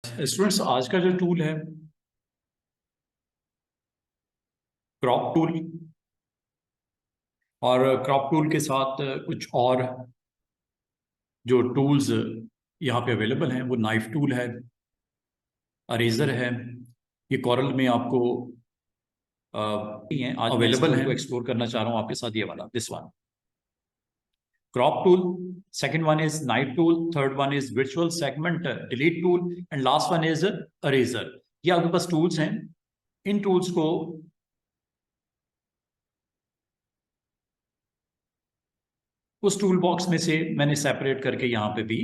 Students, आज का जो टूल है क्रॉप टूल, और क्रॉप टूल के साथ कुछ और जो टूल्स यहाँ पे अवेलेबल हैं वो नाइफ टूल है, अरेजर है। ये कॉरल में आपको अवेलेबल है। एक्सप्लोर करना चाह रहा हूँ आपके साथ ये वाला, this one crop tool. Second one is knife tool, third one is virtual segment delete tool, and last one is eraser. ये आपके पास टूल्स हैं। इन टूल्स को उस टूल बॉक्स में से मैंने सेपरेट करके यहाँ पे भी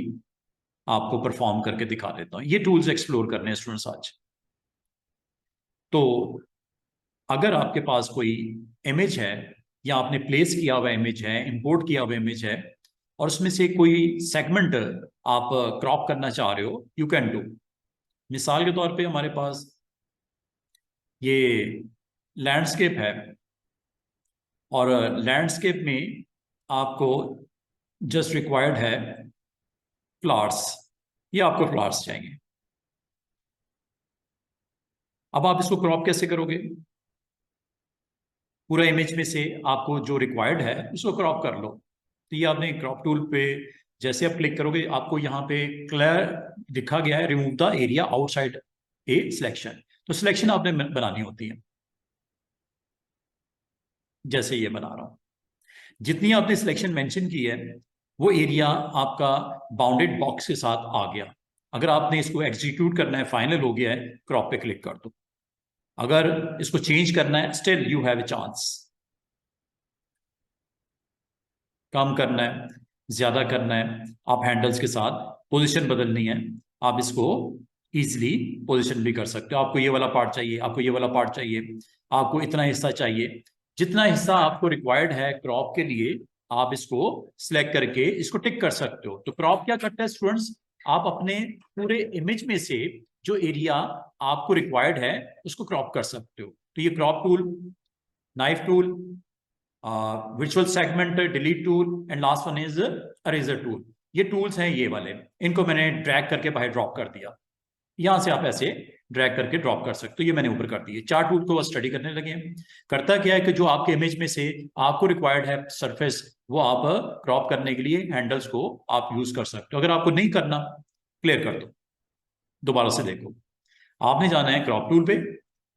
आपको परफॉर्म करके दिखा देता हूँ। ये टूल्स एक्सप्लोर करने हैं स्टूडेंट्स आज। तो अगर आपके पास कोई इमेज है या आपने प्लेस किया हुआ इमेज है, इंपोर्ट किया हुआ इमेज है, और उसमें से कोई सेगमेंट आप क्रॉप करना चाह रहे हो, यू कैन डू। मिसाल के तौर पे हमारे पास ये लैंडस्केप है, और लैंडस्केप में आपको जस्ट रिक्वायर्ड है फ्लावर्स। ये आपको फ्लावर्स चाहिए। अब आप इसको क्रॉप कैसे करोगे? पूरा इमेज में से आपको जो रिक्वायर्ड है उसको क्रॉप कर लो। तो ये आपने क्रॉप टूल पे जैसे आप क्लिक करोगे, आपको यहाँ पे क्लियर दिखा गया है, remove the area outside A selection. तो सिलेक्शन आपने बनानी होती है, जैसे ये बना रहा हूं। जितनी आपने सिलेक्शन मेंशन की है वो एरिया आपका बाउंडेड बॉक्स के साथ आ गया। अगर आपने इसको एग्जीक्यूट करना है, फाइनल हो गया है, क्रॉप पे क्लिक कर दो। अगर इसको चेंज करना है, still you have a chance. कम करना है, ज्यादा करना है, आप हैंडल्स के साथ पोजीशन बदलनी है, आप इसको इजीली पोजीशन भी कर सकते हो। आपको ये वाला पार्ट चाहिए, आपको ये वाला पार्ट चाहिए, आपको इतना हिस्सा चाहिए, जितना हिस्सा आपको रिक्वायर्ड है क्रॉप के लिए, आप इसको सिलेक्ट करके इसको टिक कर सकते हो। तो क्रॉप क्या करता है स्टूडेंट्स? आप अपने पूरे इमेज में से जो एरिया आपको रिक्वायर्ड है उसको क्रॉप कर सकते हो। तो ये crop tool, knife tool, visual segment delete tool, and last one is eraser tool. ये टूल्स हैं ये वाले। इनको मैंने ड्रैग करके बाहर ड्रॉप कर दिया। यहां से आप ऐसे ड्रैग करके ड्रॉप कर सकते हो। ये मैंने ऊपर कर दिए। चार टूल को स्टडी करने लगे हैं। करता क्या है कि जो आपके इमेज में से आपको रिक्वायर्ड है सरफेस, वो आप क्रॉप करने के लिए हैंडल्स को आप यूज कर सकते हो। अगर आपको नहीं करना, क्लियर कर दो, दोबारा से देखो। आपने जाना है क्रॉप टूल पे,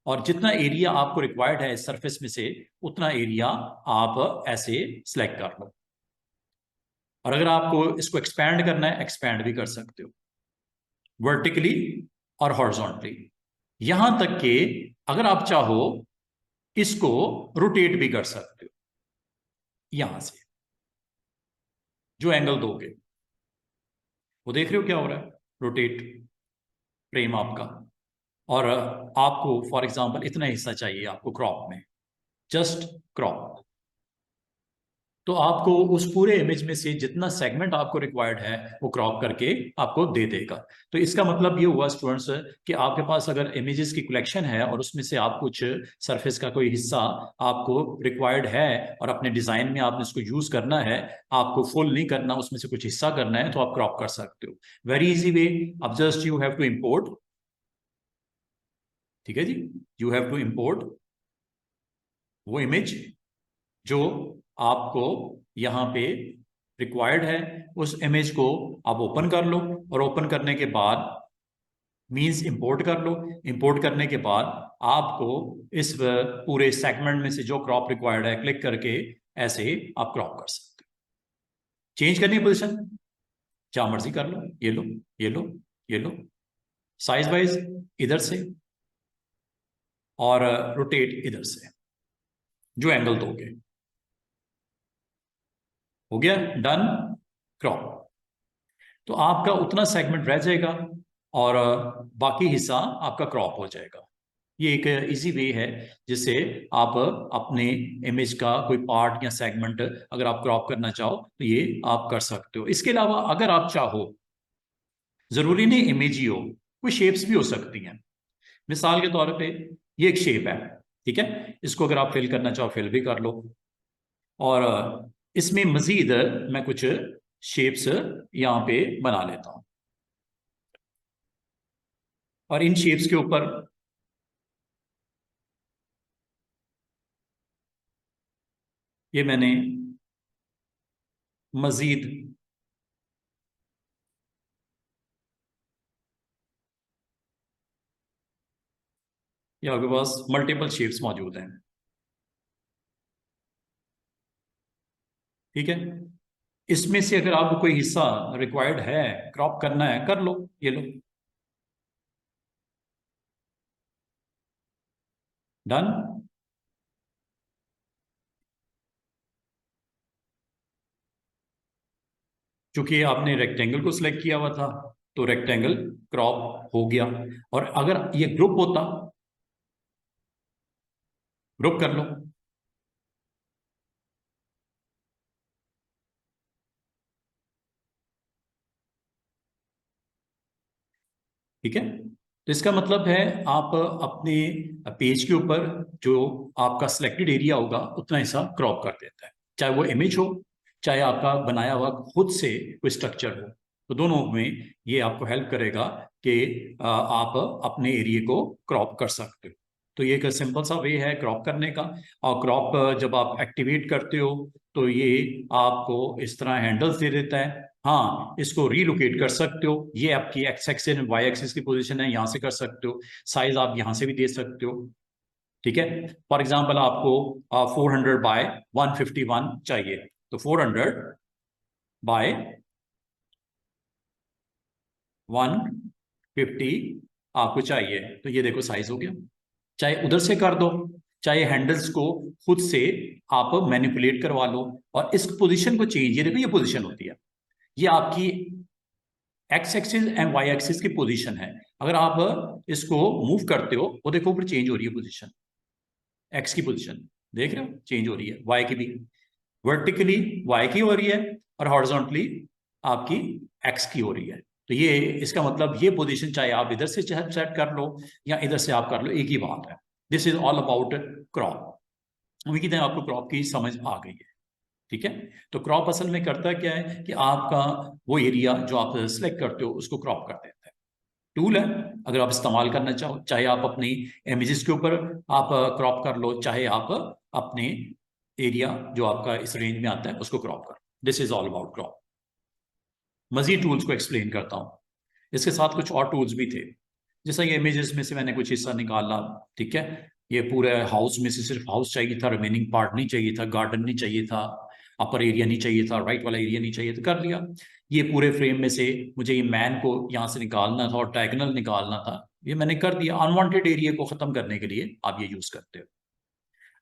और जितना एरिया आपको रिक्वायर्ड है सरफेस में से उतना एरिया आप ऐसे सिलेक्ट कर लो। और अगर आपको इसको एक्सपैंड करना है, एक्सपैंड भी कर सकते हो, वर्टिकली और हॉरिजॉन्टली। यहां तक कि अगर आप चाहो इसको रोटेट भी कर सकते हो। यहां से जो एंगल दोगे, वो देख रहे हो क्या हो रहा है? रोटेट फ्रेम आपका। और आपको फॉर एग्जांपल इतना हिस्सा चाहिए आपको क्रॉप में, जस्ट क्रॉप। तो आपको उस पूरे इमेज में से जितना सेगमेंट आपको रिक्वायर्ड है वो क्रॉप करके आपको दे देगा। तो इसका मतलब ये हुआ स्टूडेंट्स कि आपके पास अगर इमेजेस की कलेक्शन है और उसमें से आप कुछ सरफेस का कोई हिस्सा आपको रिक्वायर्ड है और अपने डिजाइन में आपने इसको यूज करना है, आपको फुल नहीं करना, उसमें से कुछ हिस्सा करना है, तो आप क्रॉप कर सकते हो। Very easy way. अब just you have to import. ठीक है जी, यू हैव टू इंपोर्ट वो इमेज जो आपको यहाँ पे रिक्वायर्ड है। उस इमेज को आप ओपन कर लो, और ओपन करने के बाद मींस इंपोर्ट कर लो। इंपोर्ट करने के बाद आपको इस पूरे सेगमेंट में से जो क्रॉप रिक्वायर्ड है, क्लिक करके ऐसे आप क्रॉप कर सकते हो। चेंज करनी है पोजिशन, जहां मर्जी कर लो। ये लो, ये लो, ये लो, साइज वाइज इधर से, और रोटेट इधर से, जो एंगल दोगे। हो गया डन, क्रॉप। तो आपका उतना सेगमेंट रह जाएगा, और बाकी हिस्सा आपका क्रॉप हो जाएगा। ये एक इजी वे है जिससे आप अपने इमेज का कोई पार्ट या सेगमेंट अगर आप क्रॉप करना चाहो तो ये आप कर सकते हो। इसके अलावा अगर आप चाहो, जरूरी नहीं इमेज ही हो, कोई शेप्स भी हो सकती हैं। मिसाल के तौर पे ये एक शेप है, ठीक है, इसको अगर आप फिल करना चाहो फिल भी कर लो। और इसमें मजीद मैं कुछ शेप्स यहाँ पे बना लेता हूं। और इन शेप्स के ऊपर ये मैंने मजीद ये आपके पास मल्टीपल शेप्स मौजूद हैं। ठीक है, इसमें से अगर आपको कोई हिस्सा रिक्वायर्ड है, क्रॉप करना है, कर लो, ये लो, डन। क्योंकि आपने रेक्टेंगल को सिलेक्ट किया हुआ था, तो रेक्टेंगल क्रॉप हो गया। और अगर ये ग्रुप होता, ग्रुप कर लो, ठीक है। तो इसका मतलब है आप अपने पेज के ऊपर जो आपका सिलेक्टेड एरिया होगा उतना हिस्सा क्रॉप कर देता है, चाहे वो इमेज हो, चाहे आपका बनाया हुआ खुद से कोई स्ट्रक्चर हो। तो दोनों में ये आपको हेल्प करेगा कि आप अपने एरिया को क्रॉप कर सकते हो। तो ये एक सिंपल सा वे है क्रॉप करने का। और क्रॉप जब आप एक्टिवेट करते हो तो ये आपको इस तरह हैंडल्स दे देता है। हाँ, इसको रीलोकेट कर सकते हो, ये आपकी एक्स एक्सिस वाई एक्सिस की पोजीशन है, यहाँ से कर सकते हो। साइज आप यहाँ से भी दे सकते हो। ठीक है, फॉर एग्जांपल आपको 400 बाय 151 चाहिए, तो 400 बाय 150 आपको चाहिए, तो ये देखो साइज हो गया। चाहे उधर से कर दो, चाहे हैंडल्स को खुद से आप मैनिपुलेट करवा लो। और इस पोजीशन को चेंज, ये देखो ये पोजीशन होती है, ये आपकी X axis and Y axis की पोजीशन है। अगर आप इसको मूव करते हो, वो देखो ऊपर चेंज हो रही है पोजीशन, एक्स की पोजीशन देख रहे हो चेंज हो रही है, वाई की भी, वर्टिकली वाई की हो रही है और हॉरिजॉन्टली आपकी एक्स की हो रही है। तो ये इसका मतलब ये पोजीशन चाहे आप इधर से सेट कर लो या इधर से आप कर लो, एक ही बात है। This is all about crop. उम्मीद है आपको क्रॉप की समझ आ गई है। ठीक है, तो क्रॉप असल में करता क्या है कि आपका वो एरिया जो आप सिलेक्ट करते हो उसको क्रॉप कर देता है। टूल है, अगर आप इस्तेमाल करना चाहो, चाहे आप अपनी इमेजेस के ऊपर आप क्रॉप कर लो, चाहे आप अपने एरिया जो आपका इस रेंज में आता है उसको क्रॉप कर। This is all about crop. मजीद टूल्स को एक्सप्लेन करता हूँ। इसके साथ कुछ और टूल्स भी थे, जैसा ये इमेजेस में से मैंने कुछ हिस्सा निकाला। ठीक है, ये पूरे हाउस में से सिर्फ हाउस चाहिए था, रिमेनिंग पार्ट नहीं चाहिए था, गार्डन नहीं चाहिए था, अपर एरिया नहीं चाहिए था, राइट वाला एरिया नहीं चाहिए था, कर लिया। ये पूरे फ्रेम में से मुझे ये मैन को यहाँ से निकालना था और डायगोनल निकालना था, ये मैंने कर दिया। अनवांटेड एरिया को खत्म करने के लिए आप ये यूज करते हो।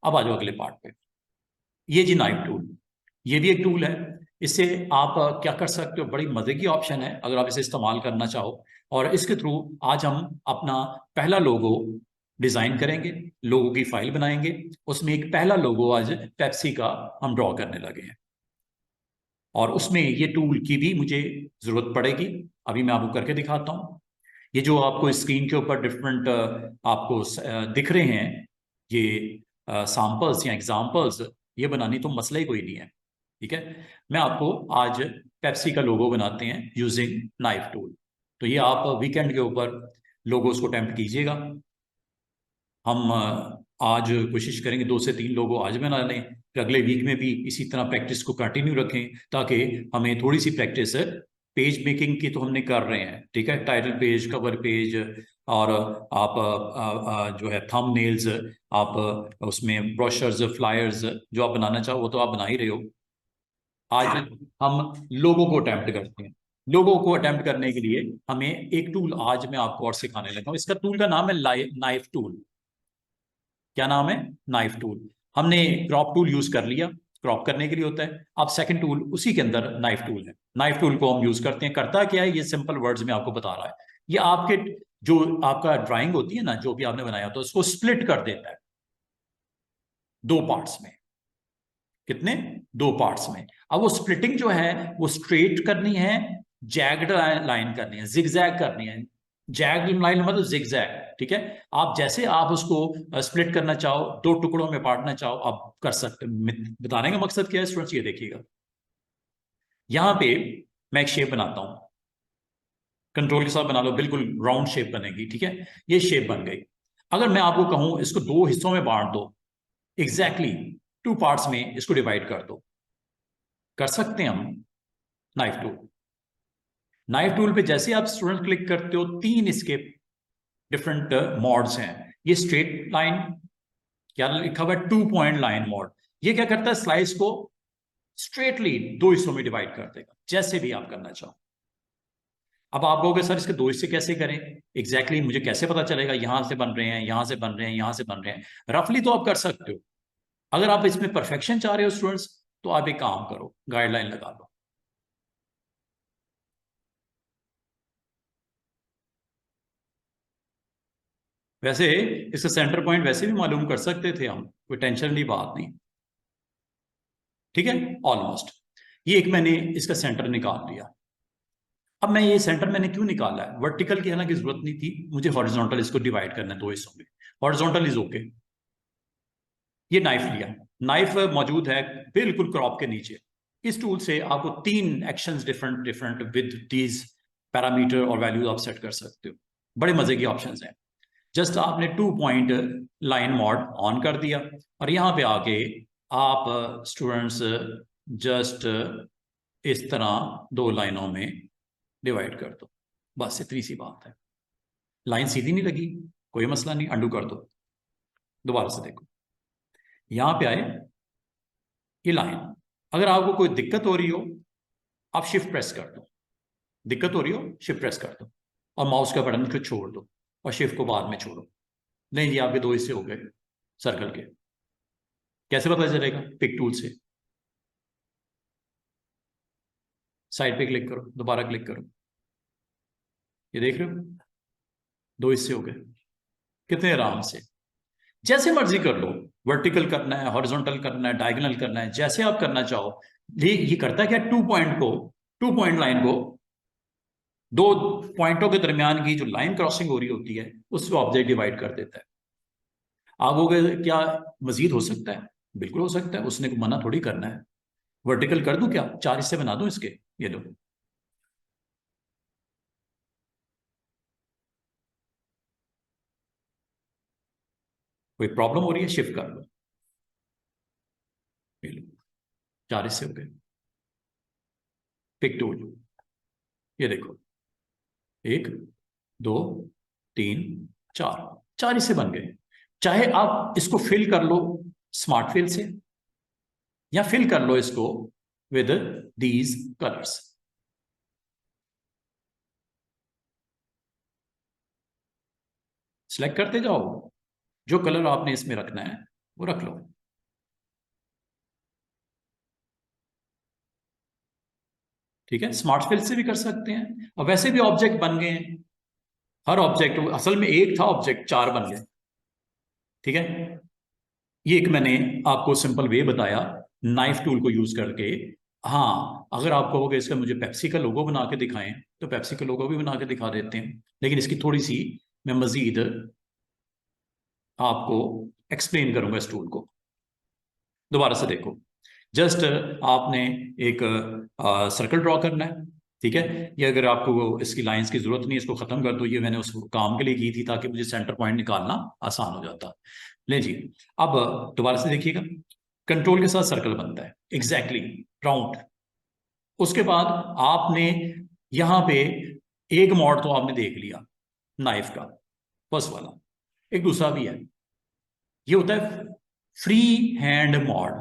अब आ जाओ अगले पार्ट पे। ये जी नाइफ टूल, ये भी एक टूल है। इससे आप क्या कर सकते हो, बड़ी मजे की ऑप्शन है अगर आप इसे इस्तेमाल करना चाहो। और इसके थ्रू आज हम अपना पहला लोगो डिजाइन करेंगे, लोगो की फाइल बनाएंगे, उसमें एक पहला लोगो आज पेप्सी का हम ड्रॉ करने लगे हैं। और उसमें ये टूल की भी मुझे जरूरत पड़ेगी, अभी मैं आपको करके दिखाता हूँ। ये जो आपको स्क्रीन के ऊपर डिफरेंट आपको दिख रहे हैं, ये सैंपल्स या एग्जांपल्स, ये बनानी तो मसला ही कोई नहीं है। ठीक है, मैं आपको आज पेप्सी का लोगो बनाते हैं यूजिंग नाइफ टूल। तो ये आप वीकेंड के ऊपर लोगोस को अटेम्प्ट कीजिएगा। हम आज कोशिश करेंगे 2 से 3 लोगो आज बना लें, फिर अगले वीक में भी इसी तरह प्रैक्टिस को कंटिन्यू रखें, ताकि हमें थोड़ी सी प्रैक्टिस पेज मेकिंग की तो हमने कर रहे हैं। ठीक है, टाइटल पेज, कवर पेज, और आप जो है थंबनेल्स, आप उसमें ब्रोशर्स, फ्लायर्स जो आप बनाना चाहो वो तो आप बना ही रहे हो। आज हम लोगों को अटेम्प्ट करते हैं। लोगों को अटेम्प्ट करने के लिए हमें एक टूल आज मैं आपको और सिखाने लगा हूँ। इसका टूल का नाम है नाइफ टूल। क्या नाम है? Knife tool. हमने क्रॉप टूल यूज कर लिया, क्रॉप करने के लिए होता है। अब सेकंड टूल उसी के अंदर नाइफ टूल है। नाइफ टूल को हम यूज करते हैं, करता क्या है, ये सिंपल वर्ड्स में आपको बता रहा है। ये आपके जो आपका ड्राइंग होती है ना, जो भी आपने बनाया तो उसको स्प्लिट कर देता है 2 पार्ट्स में। कितने? 2 पार्ट्स में। अब वो स्प्लिटिंग जो है वो स्ट्रेट करनी है, जैग्ड लाइन करनी है, जिगजैग करनी है। जैग्ड लाइन मतलब जिगजैग। ठीक है, आप जैसे आप उसको स्प्लिट करना चाहो, 2 टुकड़ों में बांटना चाहो, आप कर सकते। बताने का मकसद क्या है स्टूडेंट्स, ये देखिएगा। यहां पे मैं एक शेप बनाता हूं, कंट्रोल के साथ बना लो, बिल्कुल राउंड शेप बनेगी। ठीक है, ये शेप बन गई। अगर मैं आपको कहूं इसको दो हिस्सों में बांट दो, एग्जैक्टली टू पार्ट्स में इसको डिवाइड कर दो, कर सकते हैं हम। नाइफ टूल, नाइफ टूल पे जैसे आप स्टूडेंट क्लिक करते हो, तीन इसके डिफरेंट मॉड्स हैं। ये स्ट्रेट लाइन, क्या लिखा हुआ है, 2 पॉइंट लाइन मॉड। ये क्या करता है, स्लाइस को स्ट्रेटली दो हिस्सों में डिवाइड कर देगा, जैसे भी आप करना चाहो। अब आप कहोगे सर इसके दो हिस्से कैसे करें, एग्जैक्टली मुझे कैसे पता चलेगा यहां से बन रहे हैं, यहां से बन रहे हैं, यहां से बन रहे हैं। रफली तो आप कर सकते हो। अगर आप इसमें परफेक्शन चाह रहे हो स्टूडेंट्स, तो आप एक काम करो, गाइडलाइन लगा लो। वैसे इसका सेंटर पॉइंट वैसे भी मालूम कर सकते थे हम, कोई टेंशन की बात नहीं। ठीक है, ऑलमोस्ट ये एक मैंने इसका सेंटर निकाल लिया। अब मैं ये सेंटर मैंने क्यों निकाला है, वर्टिकल की हालांकि जरूरत नहीं थी मुझे, हॉरिजॉन्टल इसको डिवाइड करना है दो हिस्सों में। Horizontal is okay. ये नाइफ लिया, नाइफ मौजूद है बिल्कुल क्रॉप के नीचे। इस टूल से आपको तीन actions different different with these parameter और वैल्यूज आप सेट कर सकते हो। बड़े मजे के ऑप्शंस हैं। जस्ट आपने 2 पॉइंट लाइन मॉड ऑन कर दिया, और यहां पे आके आप स्टूडेंट्स जस्ट इस तरह दो लाइनों में डिवाइड कर दो, बस इतनी सी बात है। लाइन सीधी नहीं लगी, कोई मसला नहीं, अंडू कर दो, दोबारा से देखो, यहां पे आए ये लाइन। अगर आपको कोई दिक्कत हो रही हो, आप शिफ्ट प्रेस कर दो, दिक्कत हो रही हो शिफ्ट प्रेस कर दो, और माउस का बटन को छोड़ दो, और शिफ्ट को बाद में छोड़ो। नहीं जी, आपके दो हिस्से हो गए सर्कल के। कैसे पता चलेगा, पिक टूल से साइड पे क्लिक करो, दोबारा क्लिक करो, ये देख रहे हो, दो हिस्से हो गए, कितने आराम से। जैसे मर्जी कर लो, वर्टिकल करना है, हॉरिजॉन्टल करना है, डायगोनल करना है, जैसे आप करना चाहो। ये करता है क्या, 2 पॉइंट को, 2 पॉइंट लाइन को, दो पॉइंटों के दरमियान की जो लाइन क्रॉसिंग हो रही होती है उसको ऑब्जेक्ट डिवाइड कर देता है। आप कहोगे क्या मजीद हो सकता है, बिल्कुल हो सकता है, उसने मना थोड़ी करना है। वर्टिकल कर दूं क्या, 4 हिस्से बना दूं इसके, ये लो। कोई प्रॉब्लम हो रही है, शिफ्ट कर लो, ये लो, 4 हिस्से हो गए। पिक टूल, ये देखो, 1 2 3 4, 4 हिस्से बन गए। चाहे आप इसको फिल कर लो स्मार्ट फिल से, या फिल कर लो इसको विद दीज कलर्स। सिलेक्ट करते जाओ, जो कलर आपने इसमें रखना है वो रख लो। ठीक है, स्मार्ट फिल से भी कर सकते हैं, और वैसे भी ऑब्जेक्ट बन गए हैं। हर ऑब्जेक्ट, असल में एक था ऑब्जेक्ट, 4 बन गए। ठीक है, ये एक मैंने आपको सिंपल वे बताया नाइफ टूल को यूज करके। हाँ, अगर आप कहोगे इसका मुझे पेप्सी का लोगो बना के दिखाएं, तो पेप्सी का लोगो भी बना के दिखा देते हैं, लेकिन इसकी थोड़ी सी मैं मजीद आपको एक्सप्लेन करूंगा इस टूल को। दोबारा से देखो, जस्ट आपने एक सर्कल ड्रॉ करना है। ठीक है, ये अगर आपको इसकी लाइंस की जरूरत नहीं, इसको खत्म कर दो, ये मैंने उस काम के लिए की थी ताकि मुझे सेंटर पॉइंट निकालना आसान हो जाता। ले जी, अब दोबारा से देखिएगा, कंट्रोल के साथ सर्कल बनता है एग्जैक्टली राउंड। उसके बाद आपने यहां पे एक मॉड तो आपने देख लिया नाइफ का, फर्स्ट वाला। एक दूसरा भी है, ये होता है free hand mod.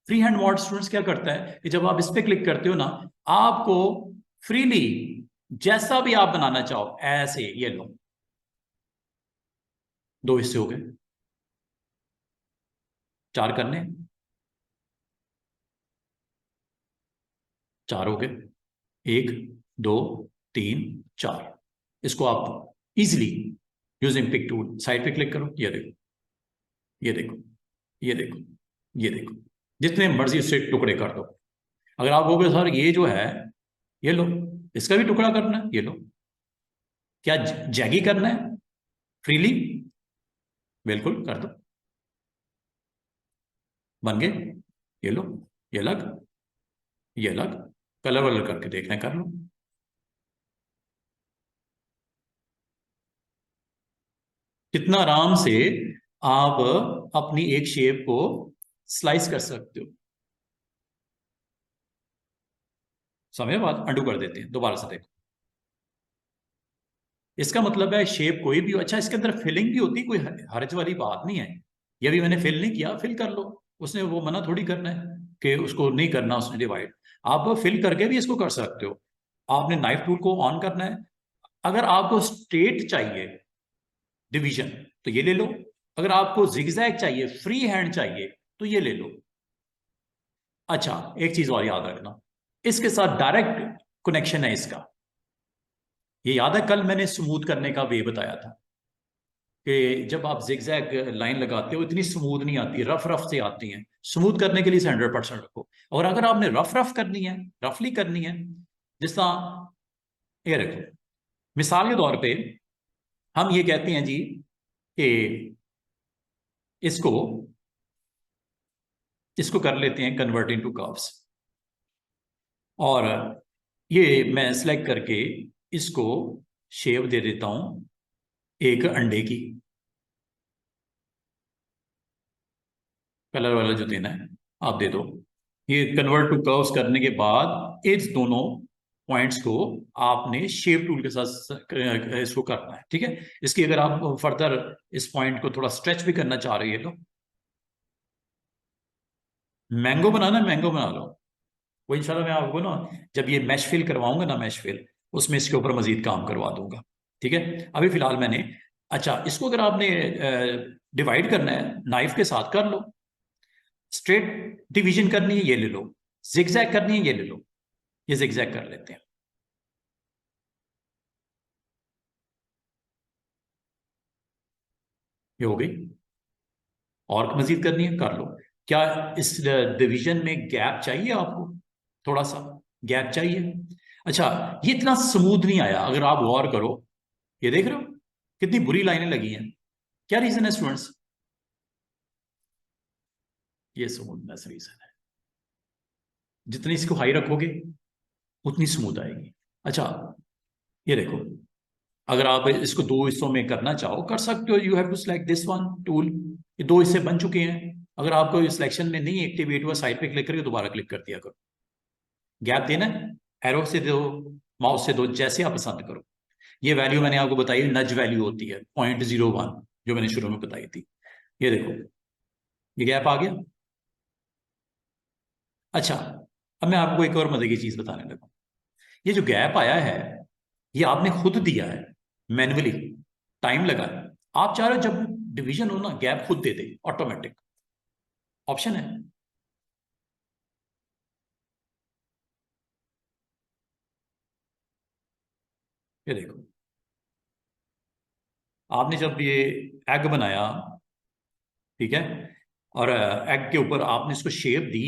Free hand mod students क्या करता है कि जब आप इस पे क्लिक करते हो ना, आपको फ्रीली जैसा भी आप बनाना चाहो ऐसे, ये लो, दो हिस्से हो गए, 4 करने, 4 हो गए, 1 2 3 4। इसको आप easily using pick tool side पे क्लिक करो, ये देखो, ये देखो, ये देखो, ये देखो, जितने मर्जी उससे टुकड़े कर दो। अगर आप कहोगे सर ये जो है, ये लो, इसका भी टुकड़ा करना है, ये लो, क्या जैगी करना है फ्रीली, बिल्कुल कर दो, बन गए। ये लो, ये अलग, ये अलग, कलर वलर करके देखना है कर लो। कितना आराम से आप अपनी एक शेप को स्लाइस कर सकते हो। समय बाद अंडू कर देते हैं, दोबारा से देखो। इसका मतलब है शेप कोई भी हो, अच्छा इसके अंदर फिलिंग भी होती, कोई हर्ज वाली बात नहीं है। ये भी मैंने फिल नहीं किया, फिल कर लो। उसने वो मना थोड़ी करना है कि उसको नहीं करना उसने डिवाइड। आप फिल करके भी इसको कर सकते हो। आपने नाइफ टूल को ऑन करना है। अगर आपको स्ट्रेट चाहिए डिवीजन तो ये ले लो। अगर आपको जिगजैग चाहिए, फ्री हैंड चाहिए, तो ये ले लो। अच्छा, एक चीज और याद रखना, इसके साथ डायरेक्ट कनेक्शन है इसका। ये याद है कल मैंने स्मूथ करने का वे बताया था कि जब आप जिगजैग लाइन लगाते हो इतनी स्मूथ नहीं आती, रफ रफ से आती हैं। स्मूथ करने के लिए 100% रखो। और अगर आपने रफ रफ करनी है, रफली करनी है, जिस तरह ये रखो, मिसाल के तौर पे हम ये कहते हैं जी कि इसको इसको कर लेते हैं कन्वर्ट इनटू कर्व्स। और ये मैं सेलेक्ट करके इसको शेप दे देता हूं एक अंडे की। कलर वाला जो देना है आप दे दो। ये कन्वर्ट टू कर्व्स करने के बाद इस दोनों पॉइंट्स को आपने शेप टूल के साथ इसको करना है, ठीक है। इसकी अगर आप फर्दर इस पॉइंट को थोड़ा स्ट्रेच भी करना चाह रही है तो मैंगो बनाना है, मैंगो बना लो। वो इंशाल्लाह मैं आपको ना जब ये मैश फिल करवाऊंगा ना, मैश फिल, उसमें इसके ऊपर मजीद काम करवा दूंगा, ठीक है। अभी फिलहाल मैंने, अच्छा इसको अगर आपने डिवाइड करना है नाइफ के साथ कर लो। स्ट्रेट डिवीजन करनी है ये ले लो, जिगजैग करनी है ये ले लो। ये जिगजैग कर लेते हैं। ये हो गई। और मजीद करनी है कर लो। क्या इस डिवीजन में गैप चाहिए आपको? थोड़ा सा गैप चाहिए। अच्छा, ये इतना स्मूथ नहीं आया, अगर आप गौर करो। ये देख रहे हो कितनी बुरी लाइनें लगी हैं। क्या रीजन है स्टूडेंट्स? ये स्मूथनेस रीजन है। जितनी इसको हाई रखोगे उतनी स्मूथ आएगी। अच्छा, ये देखो, अगर आप इसको दो हिस्सों में करना चाहो कर सकते हो। You have to select this one tool. ये दो हिस्से बन चुके हैं। अगर आपको सिलेक्शन में नहीं एक्टिवेट हुआ, साइड पे क्लिक करके दोबारा क्लिक कर दिया करो। गैप देना है, एरो से दो, माउस से दो, जैसे आप पसंद करो। ये वैल्यू मैंने आपको बताई, नज वैल्यू होती है 0.01, जो मैंने शुरू में बताई थी। ये देखो, ये गैप आ गया। अच्छा, अब मैं आपको एक और मजे की चीज बताने लगा। ये जो गैप आया है ये आपने खुद दिया है, मैन्युअली, टाइम लगा है। आप चाह रहे हो जब डिवीजन हो ना गैप खुद दे दे, ऑटोमेटिक ऑप्शन है। ये देखो, आपने जब ये एग बनाया, ठीक है, और एग के ऊपर आपने इसको शेप दी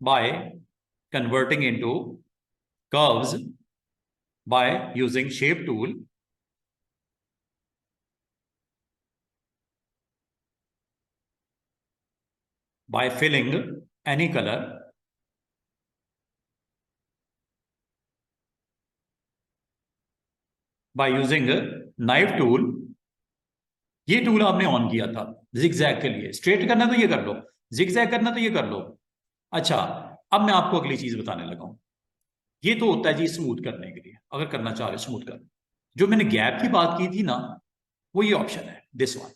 by converting into curves by using shape tool. By filling any colour, by using knife tool. ये टूल आपने ऑन किया था जिगजैग के लिए। स्ट्रेट करना तो ये कर लो, जिगजैग करना तो ये कर लो। अच्छा, अब मैं आपको अगली चीज बताने लगा हूं। ये तो होता है जी स्मूथ करने के लिए, अगर करना चाह रहे स्मूथ कर। जो मैंने गैप की बात की थी ना, वो ये ऑप्शन है, दिस वन।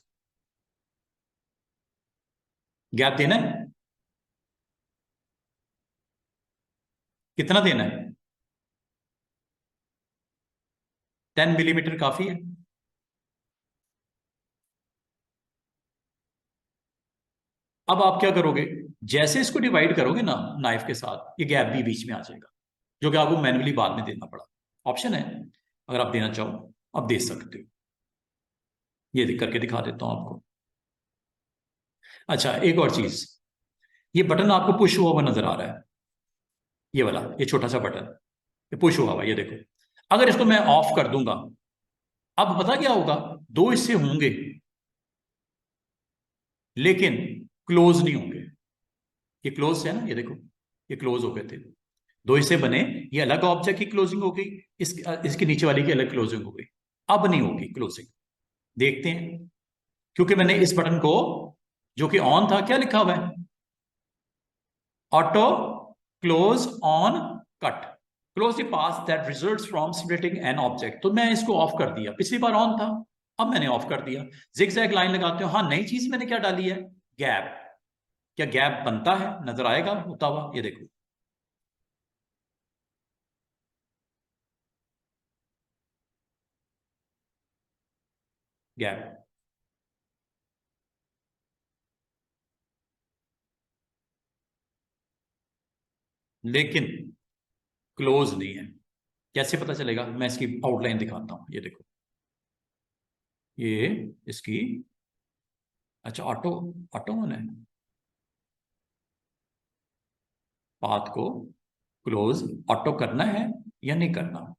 गैप देना है, कितना देना है? 10 मिलीमीटर काफी है। अब आप क्या करोगे, जैसे इसको डिवाइड करोगे ना नाइफ के साथ, ये गैप भी बीच में आ जाएगा, जो कि आपको मैनुअली बाद में देना पड़ा। ऑप्शन है, अगर आप देना चाहो आप दे सकते हो। ये करके दिखा देता हूं आपको। अच्छा, एक और चीज, ये बटन आपको पुश हुआ हुआ नजर आ रहा है, ये वाला, ये छोटा सा बटन, ये पुश हुआ हुआ, ये देखो। अगर इसको मैं ऑफ कर दूंगा, अब पता क्या होगा, दो हिस्से होंगे लेकिन क्लोज नहीं होंगे। ये क्लोज है ना, ये देखो, ये क्लोज हो गए थे। दो हिस्से बने, ये अलग ऑब्जेक्ट की क्लोजिंग हो गई, इसके नीचे वाली की अलग क्लोजिंग हो गई। अब नहीं होगी क्लोजिंग, देखते हैं, क्योंकि मैंने इस बटन को जो कि ऑन था, क्या लिखा हुआ है, auto close on cut, close the path that results from splitting an object. तो मैं इसको ऑफ कर दिया, पिछली बार ऑन था, अब मैंने ऑफ कर दिया। जिगजैग लाइन लगाते हो, हाँ नई चीज मैंने क्या डाली है, गैप। क्या गैप बनता है, नजर आएगा होता हुआ, ये देखो, गैप, लेकिन क्लोज नहीं है। कैसे पता चलेगा, मैं इसकी आउटलाइन दिखाता हूं, ये देखो, ये इसकी, अच्छा ऑटो, ऑटो ऑन है, पाथ को क्लोज ऑटो करना है या नहीं करना,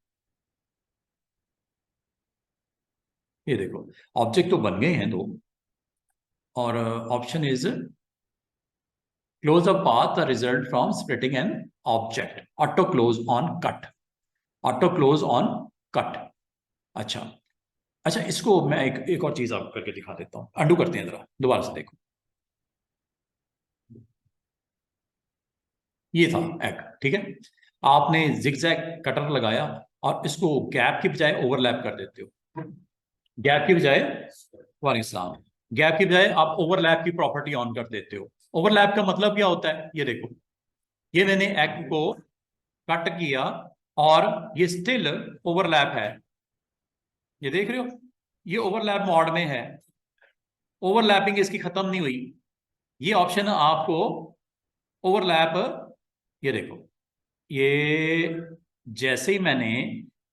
ये देखो, ऑब्जेक्ट तो बन गए हैं दो, और option is close a path the result from splitting an object, auto close on cut, auto close on cut. अच्छा, अच्छा इसको मैं एक और चीज आपको करके दिखा देता हूं, अंडू करते हैं जरा, दोबारा से देखो, ये था एग, ठीक है, आपने जिगजैग कटर लगाया और इसको गैप की बजाय ओवरलैप कर देते हो, गैप की बजाय, वालेकुम सलाम, गैप की बजाय आप ओवरलैप की प्रॉपर्टी ऑन कर देते हो। ओवरलैप का मतलब क्या होता है, ये देखो, ये मैंने एग को कट किया और ये स्टिल ओवरलैप है, ये देख रहे हो, ये ओवरलैप मोड में है, ओवरलैपिंग इसकी खत्म नहीं हुई। ये ऑप्शन आपको ओवरलैप, ये देखो, ये जैसे ही मैंने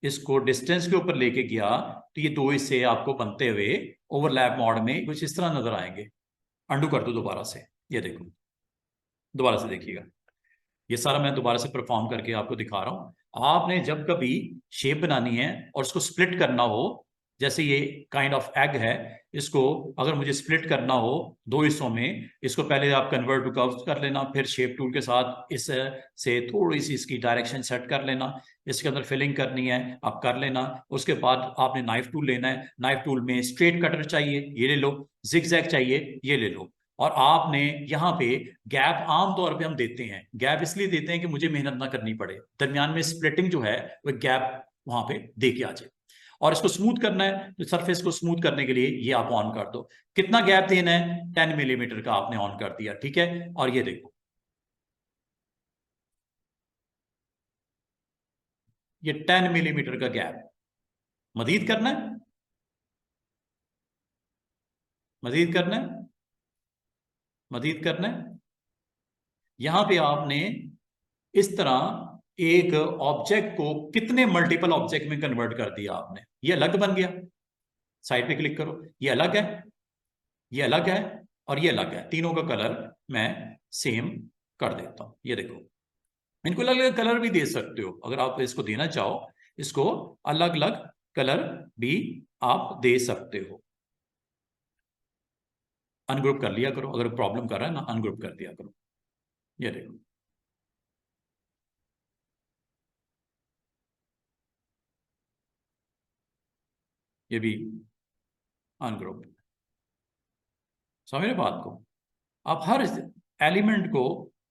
इसको डिस्टेंस के ऊपर लेके गया, तो ये दो हिस्से आपको बनते हुए ओवरलैप मोड में कुछ इस तरह नजर आएंगे। अंडू कर दो दोबारा से, ये देखो, दोबारा से देखिएगा, ये सारा मैं दोबारा से परफॉर्म करके आपको दिखा रहा हूं। आपने जब कभी शेप बनानी है और उसको स्प्लिट करना हो, जैसे ये काइंड ऑफ एग है, इसको अगर मुझे स्प्लिट करना हो दो हिस्सों में, इसको पहले आप कन्वर्ट टू कर्व कर लेना, फिर शेप टूल के साथ इस से थोड़ी सी इसकी डायरेक्शन सेट कर लेना, इसके अंदर फिलिंग करनी है आप कर लेना। उसके बाद आपने नाइफ टूल लेना है, नाइफ टूल में स्ट्रेट कटर चाहिए, ये ले लो, जिगजैग चाहिए, ये ले लो, और आपने यहाँ पे गैप आमतौर पे हम देते हैं, गैप इसलिए देते हैं कि मुझे मेहनत ना करनी पड़े, दरमियान में स्प्लिटिंग जो है वो गैप वहां पे दे के आ जाए। और इसको स्मूथ करना है, तो सरफेस को स्मूथ करने के लिए ये आप ऑन कर दो। कितना गैप देना है, 10 मिलीमीटर का आपने ऑन कर दिया, ठीक है, और ये देखो, ये 10 मिलीमीटर का गैप, मजीद करना है, मजीद करना है, मजीद करना है, यहां पे आपने इस तरह एक ऑब्जेक्ट को कितने मल्टीपल ऑब्जेक्ट में कन्वर्ट कर दिया आपने, ये अलग बन गया, साइड पे क्लिक करो, ये अलग है, ये अलग है, और ये अलग है, तीनों का कलर मैं सेम कर देता हूं, ये देखो, इनको अलग अलग कलर भी दे सकते हो, अगर आप इसको देना चाहो, इसको अलग अलग कलर भी आप दे सकते हो। अनग्रुप कर लिया करो, अगर प्रॉब्लम कर रहा है ना, अनग्रुप कर दिया करो, ये देखो, ये भी अनग्रुप, समझ रहे बात को, आप हर एलिमेंट को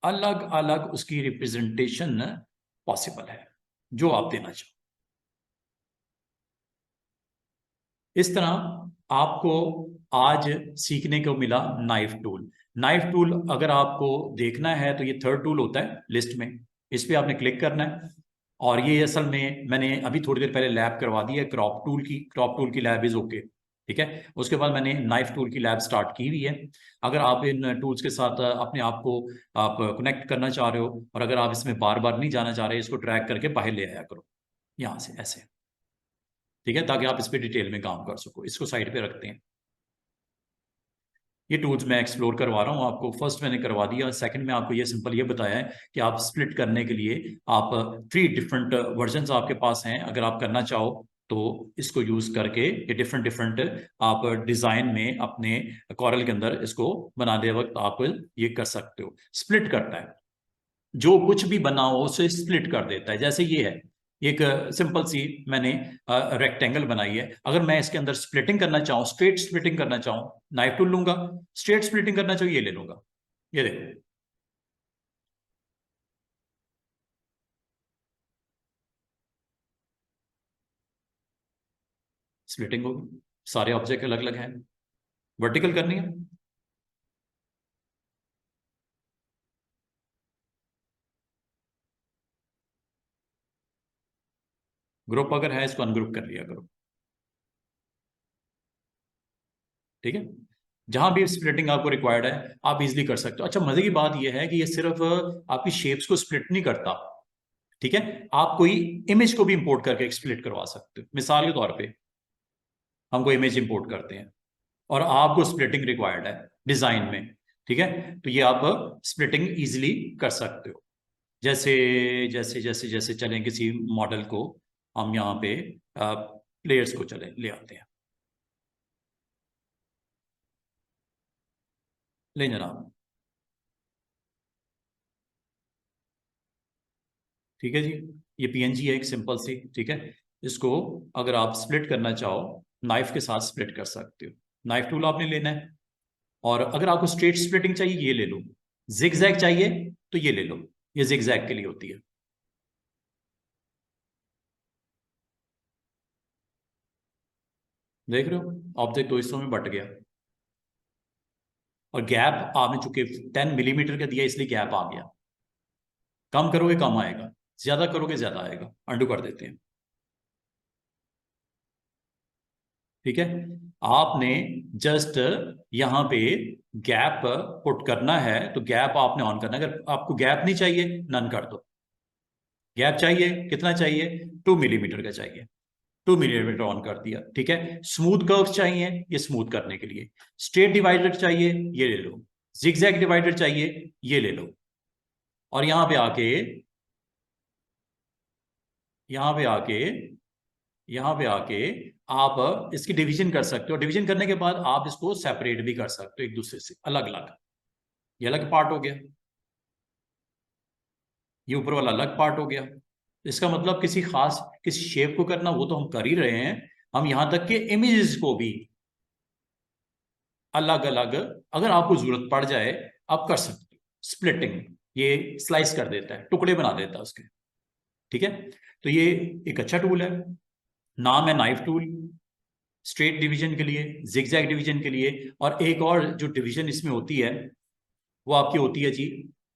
अलग अलग उसकी रिप्रेजेंटेशन पॉसिबल है, जो आप देना चाहो। इस तरह आपको आज सीखने को मिला नाइफ टूल। नाइफ टूल अगर आपको देखना है तो ये थर्ड टूल होता है लिस्ट में, इस पे आपने क्लिक करना है, और ये असल में मैंने अभी थोड़ी देर पहले लैब करवा दी है क्रॉप टूल की, क्रॉप टूल की लैब इज ओके, ठीक है। उसके बाद मैंने नाइफ टूल की लैब स्टार्ट की हुई है। अगर आप इन टूल्स के साथ अपने आप को आप कनेक्ट करना चाह रहे हो, और अगर आप इसमें बार बार नहीं जाना चाह रहे, इसको ड्रैग करके बाहर ले आया करो, यहाँ से ऐसे, ठीक है, ताकि आप इस पर डिटेल में काम कर सको। इसको साइड पे रखते हैं, ये टूल्स मैं एक्सप्लोर करवा रहा हूँ आपको, फर्स्ट मैंने करवा दिया, सेकंड में आपको ये सिंपल ये बताया है कि आप स्प्लिट करने के लिए आप 3 डिफरेंट वर्जन्स आपके पास हैं, अगर आप करना चाहो तो इसको यूज करके ये डिफरेंट डिफरेंट आप डिजाइन में अपने कॉरल के अंदर इसको बनाते वक्त आप ये कर सकते हो। स्प्लिट करता है, जो कुछ भी बना हो उसे स्प्लिट कर देता है, जैसे ये है, एक सिंपल सी मैंने रेक्टेंगल बनाई है। अगर मैं इसके अंदर स्प्लिटिंग करना चाहूँ, स्ट्रेट स्प्लिटिंग करना चाहूँ, नाइफ टूल लूंगा। स्ट्रेट स्प्लिटिंग करना चाहिए, ये ले लूंगा। ये देखो, स्प्लिटिंग होगी। सारे ऑब्जेक्ट अलग अलग हैं। वर्टिकल करनी है, ग्रुप अगर है इसको अनग्रुप कर लिया करो। ठीक है, जहां भी स्प्लिटिंग आपको रिक्वायर्ड है आप इजीली कर सकते हो। अच्छा, मजे की बात यह है कि ये सिर्फ आपकी शेप्स को स्प्लिट नहीं करता। ठीक है, आप कोई इमेज को भी इंपोर्ट करके स्प्लिट करवा सकते हो। मिसाल के तौर पे हम कोई इमेज इंपोर्ट करते हैं और आपको स्प्लिटिंग रिक्वायर्ड है डिजाइन में। ठीक है, तो ये आप स्प्लिटिंग इजीली कर सकते हो। जैसे जैसे जैसे जैसे चलें किसी मॉडल को, हम यहाँ पे प्लेयर्स को चले ले आते हैं। ले जनाब। ठीक है जी, ये पीएनजी है एक सिंपल सी। ठीक है, इसको अगर आप स्प्लिट करना चाहो, नाइफ के साथ स्प्लिट कर सकते हो। नाइफ टूल आपने लेना है, और अगर आपको स्ट्रेट स्प्लिटिंग चाहिए ये ले लो। जिग जैग चाहिए तो ये ले लो, ये जिग जैग के लिए होती है। देख रहे हो, ऑब्जेक्ट दो हिस्सों में बट गया, और गैप आपने चूंकि 10 मिलीमीटर का दिया इसलिए गैप आ गया। कम करोगे कम आएगा, ज्यादा करोगे ज्यादा आएगा। अंडू कर देते हैं। ठीक है, आपने जस्ट यहां पे गैप पुट करना है, तो गैप आपने ऑन करना है। अगर आपको गैप नहीं चाहिए, नन कर दो। गैप चाहिए, कितना चाहिए? 2 मिलीमीटर का चाहिए, 2 मिलीमीटर ऑन कर दिया। ठीक है, स्मूथ कर्व चाहिए, ये स्मूथ करने के लिए। स्ट्रेट डिवाइडर चाहिए, ये ले लो। जिगजैग डिवाइडर चाहिए, ये ले लो। और यहां पे आके यहां पे आके आप इसकी डिवीजन कर सकते हो। डिवीजन करने के बाद आप इसको सेपरेट भी कर सकते हो एक दूसरे से, अलग अलग। ये अलग पार्ट हो गया, ये ऊपर वाला अलग पार्ट हो गया। इसका मतलब किसी शेप को करना, वो तो हम कर ही रहे हैं। हम यहां तक के इमेजेस को भी अलग अलग, अगर आपको जरूरत पड़ जाए, आप कर सकते हो स्प्लिटिंग। ये स्लाइस कर देता है, टुकड़े बना देता है उसके। ठीक है, तो ये एक अच्छा टूल है। नाम है नाइफ टूल, स्ट्रेट डिवीजन के लिए, जिगजैग डिवीजन के लिए। और एक और जो डिवीजन इसमें होती है, वो आपकी होती है जी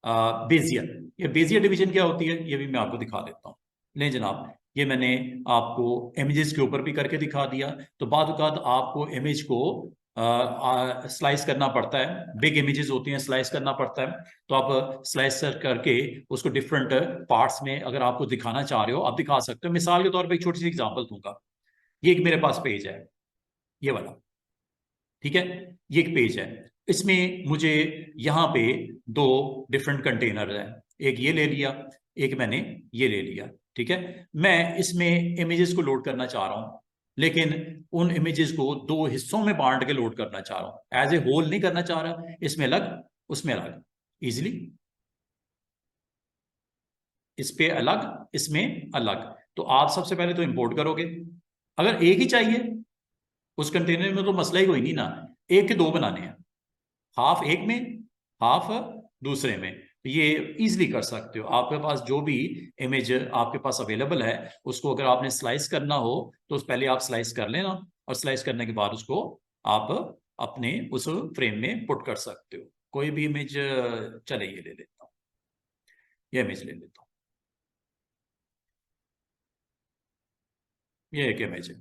बेजियर। ये बेजियर डिवीजन क्या होती है, ये भी मैं आपको दिखा देता हूँ। ले जनाब, ये मैंने आपको इमेजेस के ऊपर भी करके दिखा दिया। तो बाद आपको इमेज को स्लाइस करना पड़ता है। बिग इमेजेस होती हैं, स्लाइस करना पड़ता है। तो आप स्लाइस करके उसको डिफरेंट पार्ट्स में अगर आपको दिखाना चाह रहे हो, आप दिखा सकते हो। मिसाल के तौर पर एक छोटी सी एग्जांपल दूंगा। ये एक मेरे पास पेज है, ये वाला। ठीक है, ये एक पेज है। इसमें मुझे यहाँ पे दो डिफरेंट कंटेनर है। एक ये ले लिया, एक मैंने ये ले लिया। ठीक है, मैं इसमें इमेजेस को लोड करना चाह रहा हूँ, लेकिन उन इमेजेस को दो हिस्सों में बांट के लोड करना चाह रहा हूँ। एज ए होल नहीं करना चाह रहा, इसमें अलग उसमें अलग, इजिली। इस पे अलग, इसमें अलग। तो आप सबसे पहले तो इंपोर्ट करोगे। अगर एक ही चाहिए उस कंटेनर में, तो मसला ही कोई नहीं ना। एक के दो बनाने हैं, हाफ एक में, हाफ दूसरे में। तो ये इजीली कर सकते हो। आपके पास जो भी इमेज आपके पास अवेलेबल है, उसको अगर आपने स्लाइस करना हो, तो पहले आप स्लाइस कर लेना, और स्लाइस करने के बाद उसको आप अपने उस फ्रेम में पुट कर सकते हो। कोई भी इमेज, चले ये ले लेता हूँ, ये इमेज ले लेता हूँ। ये एक इमेज है।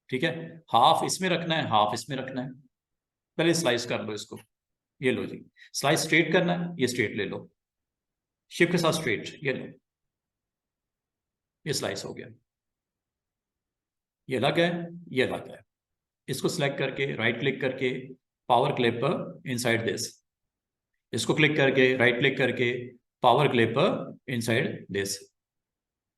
ठीक है, हाफ इसमें रखना है, हाफ इसमें रखना है। पहले स्लाइस कर लो इसको। ये लो जी, स्लाइस स्ट्रेट करना है, ये स्ट्रेट ले लो। शिफ्ट के साथ स्ट्रेट, ये लो, ये स्लाइस हो गया। ये अलग है, ये अलग है। इसको सिलेक्ट करके राइट क्लिक करके पावर क्लिप इनसाइड दिस, इसको क्लिक करके राइट क्लिक करके पावर क्लिप इनसाइड दिस।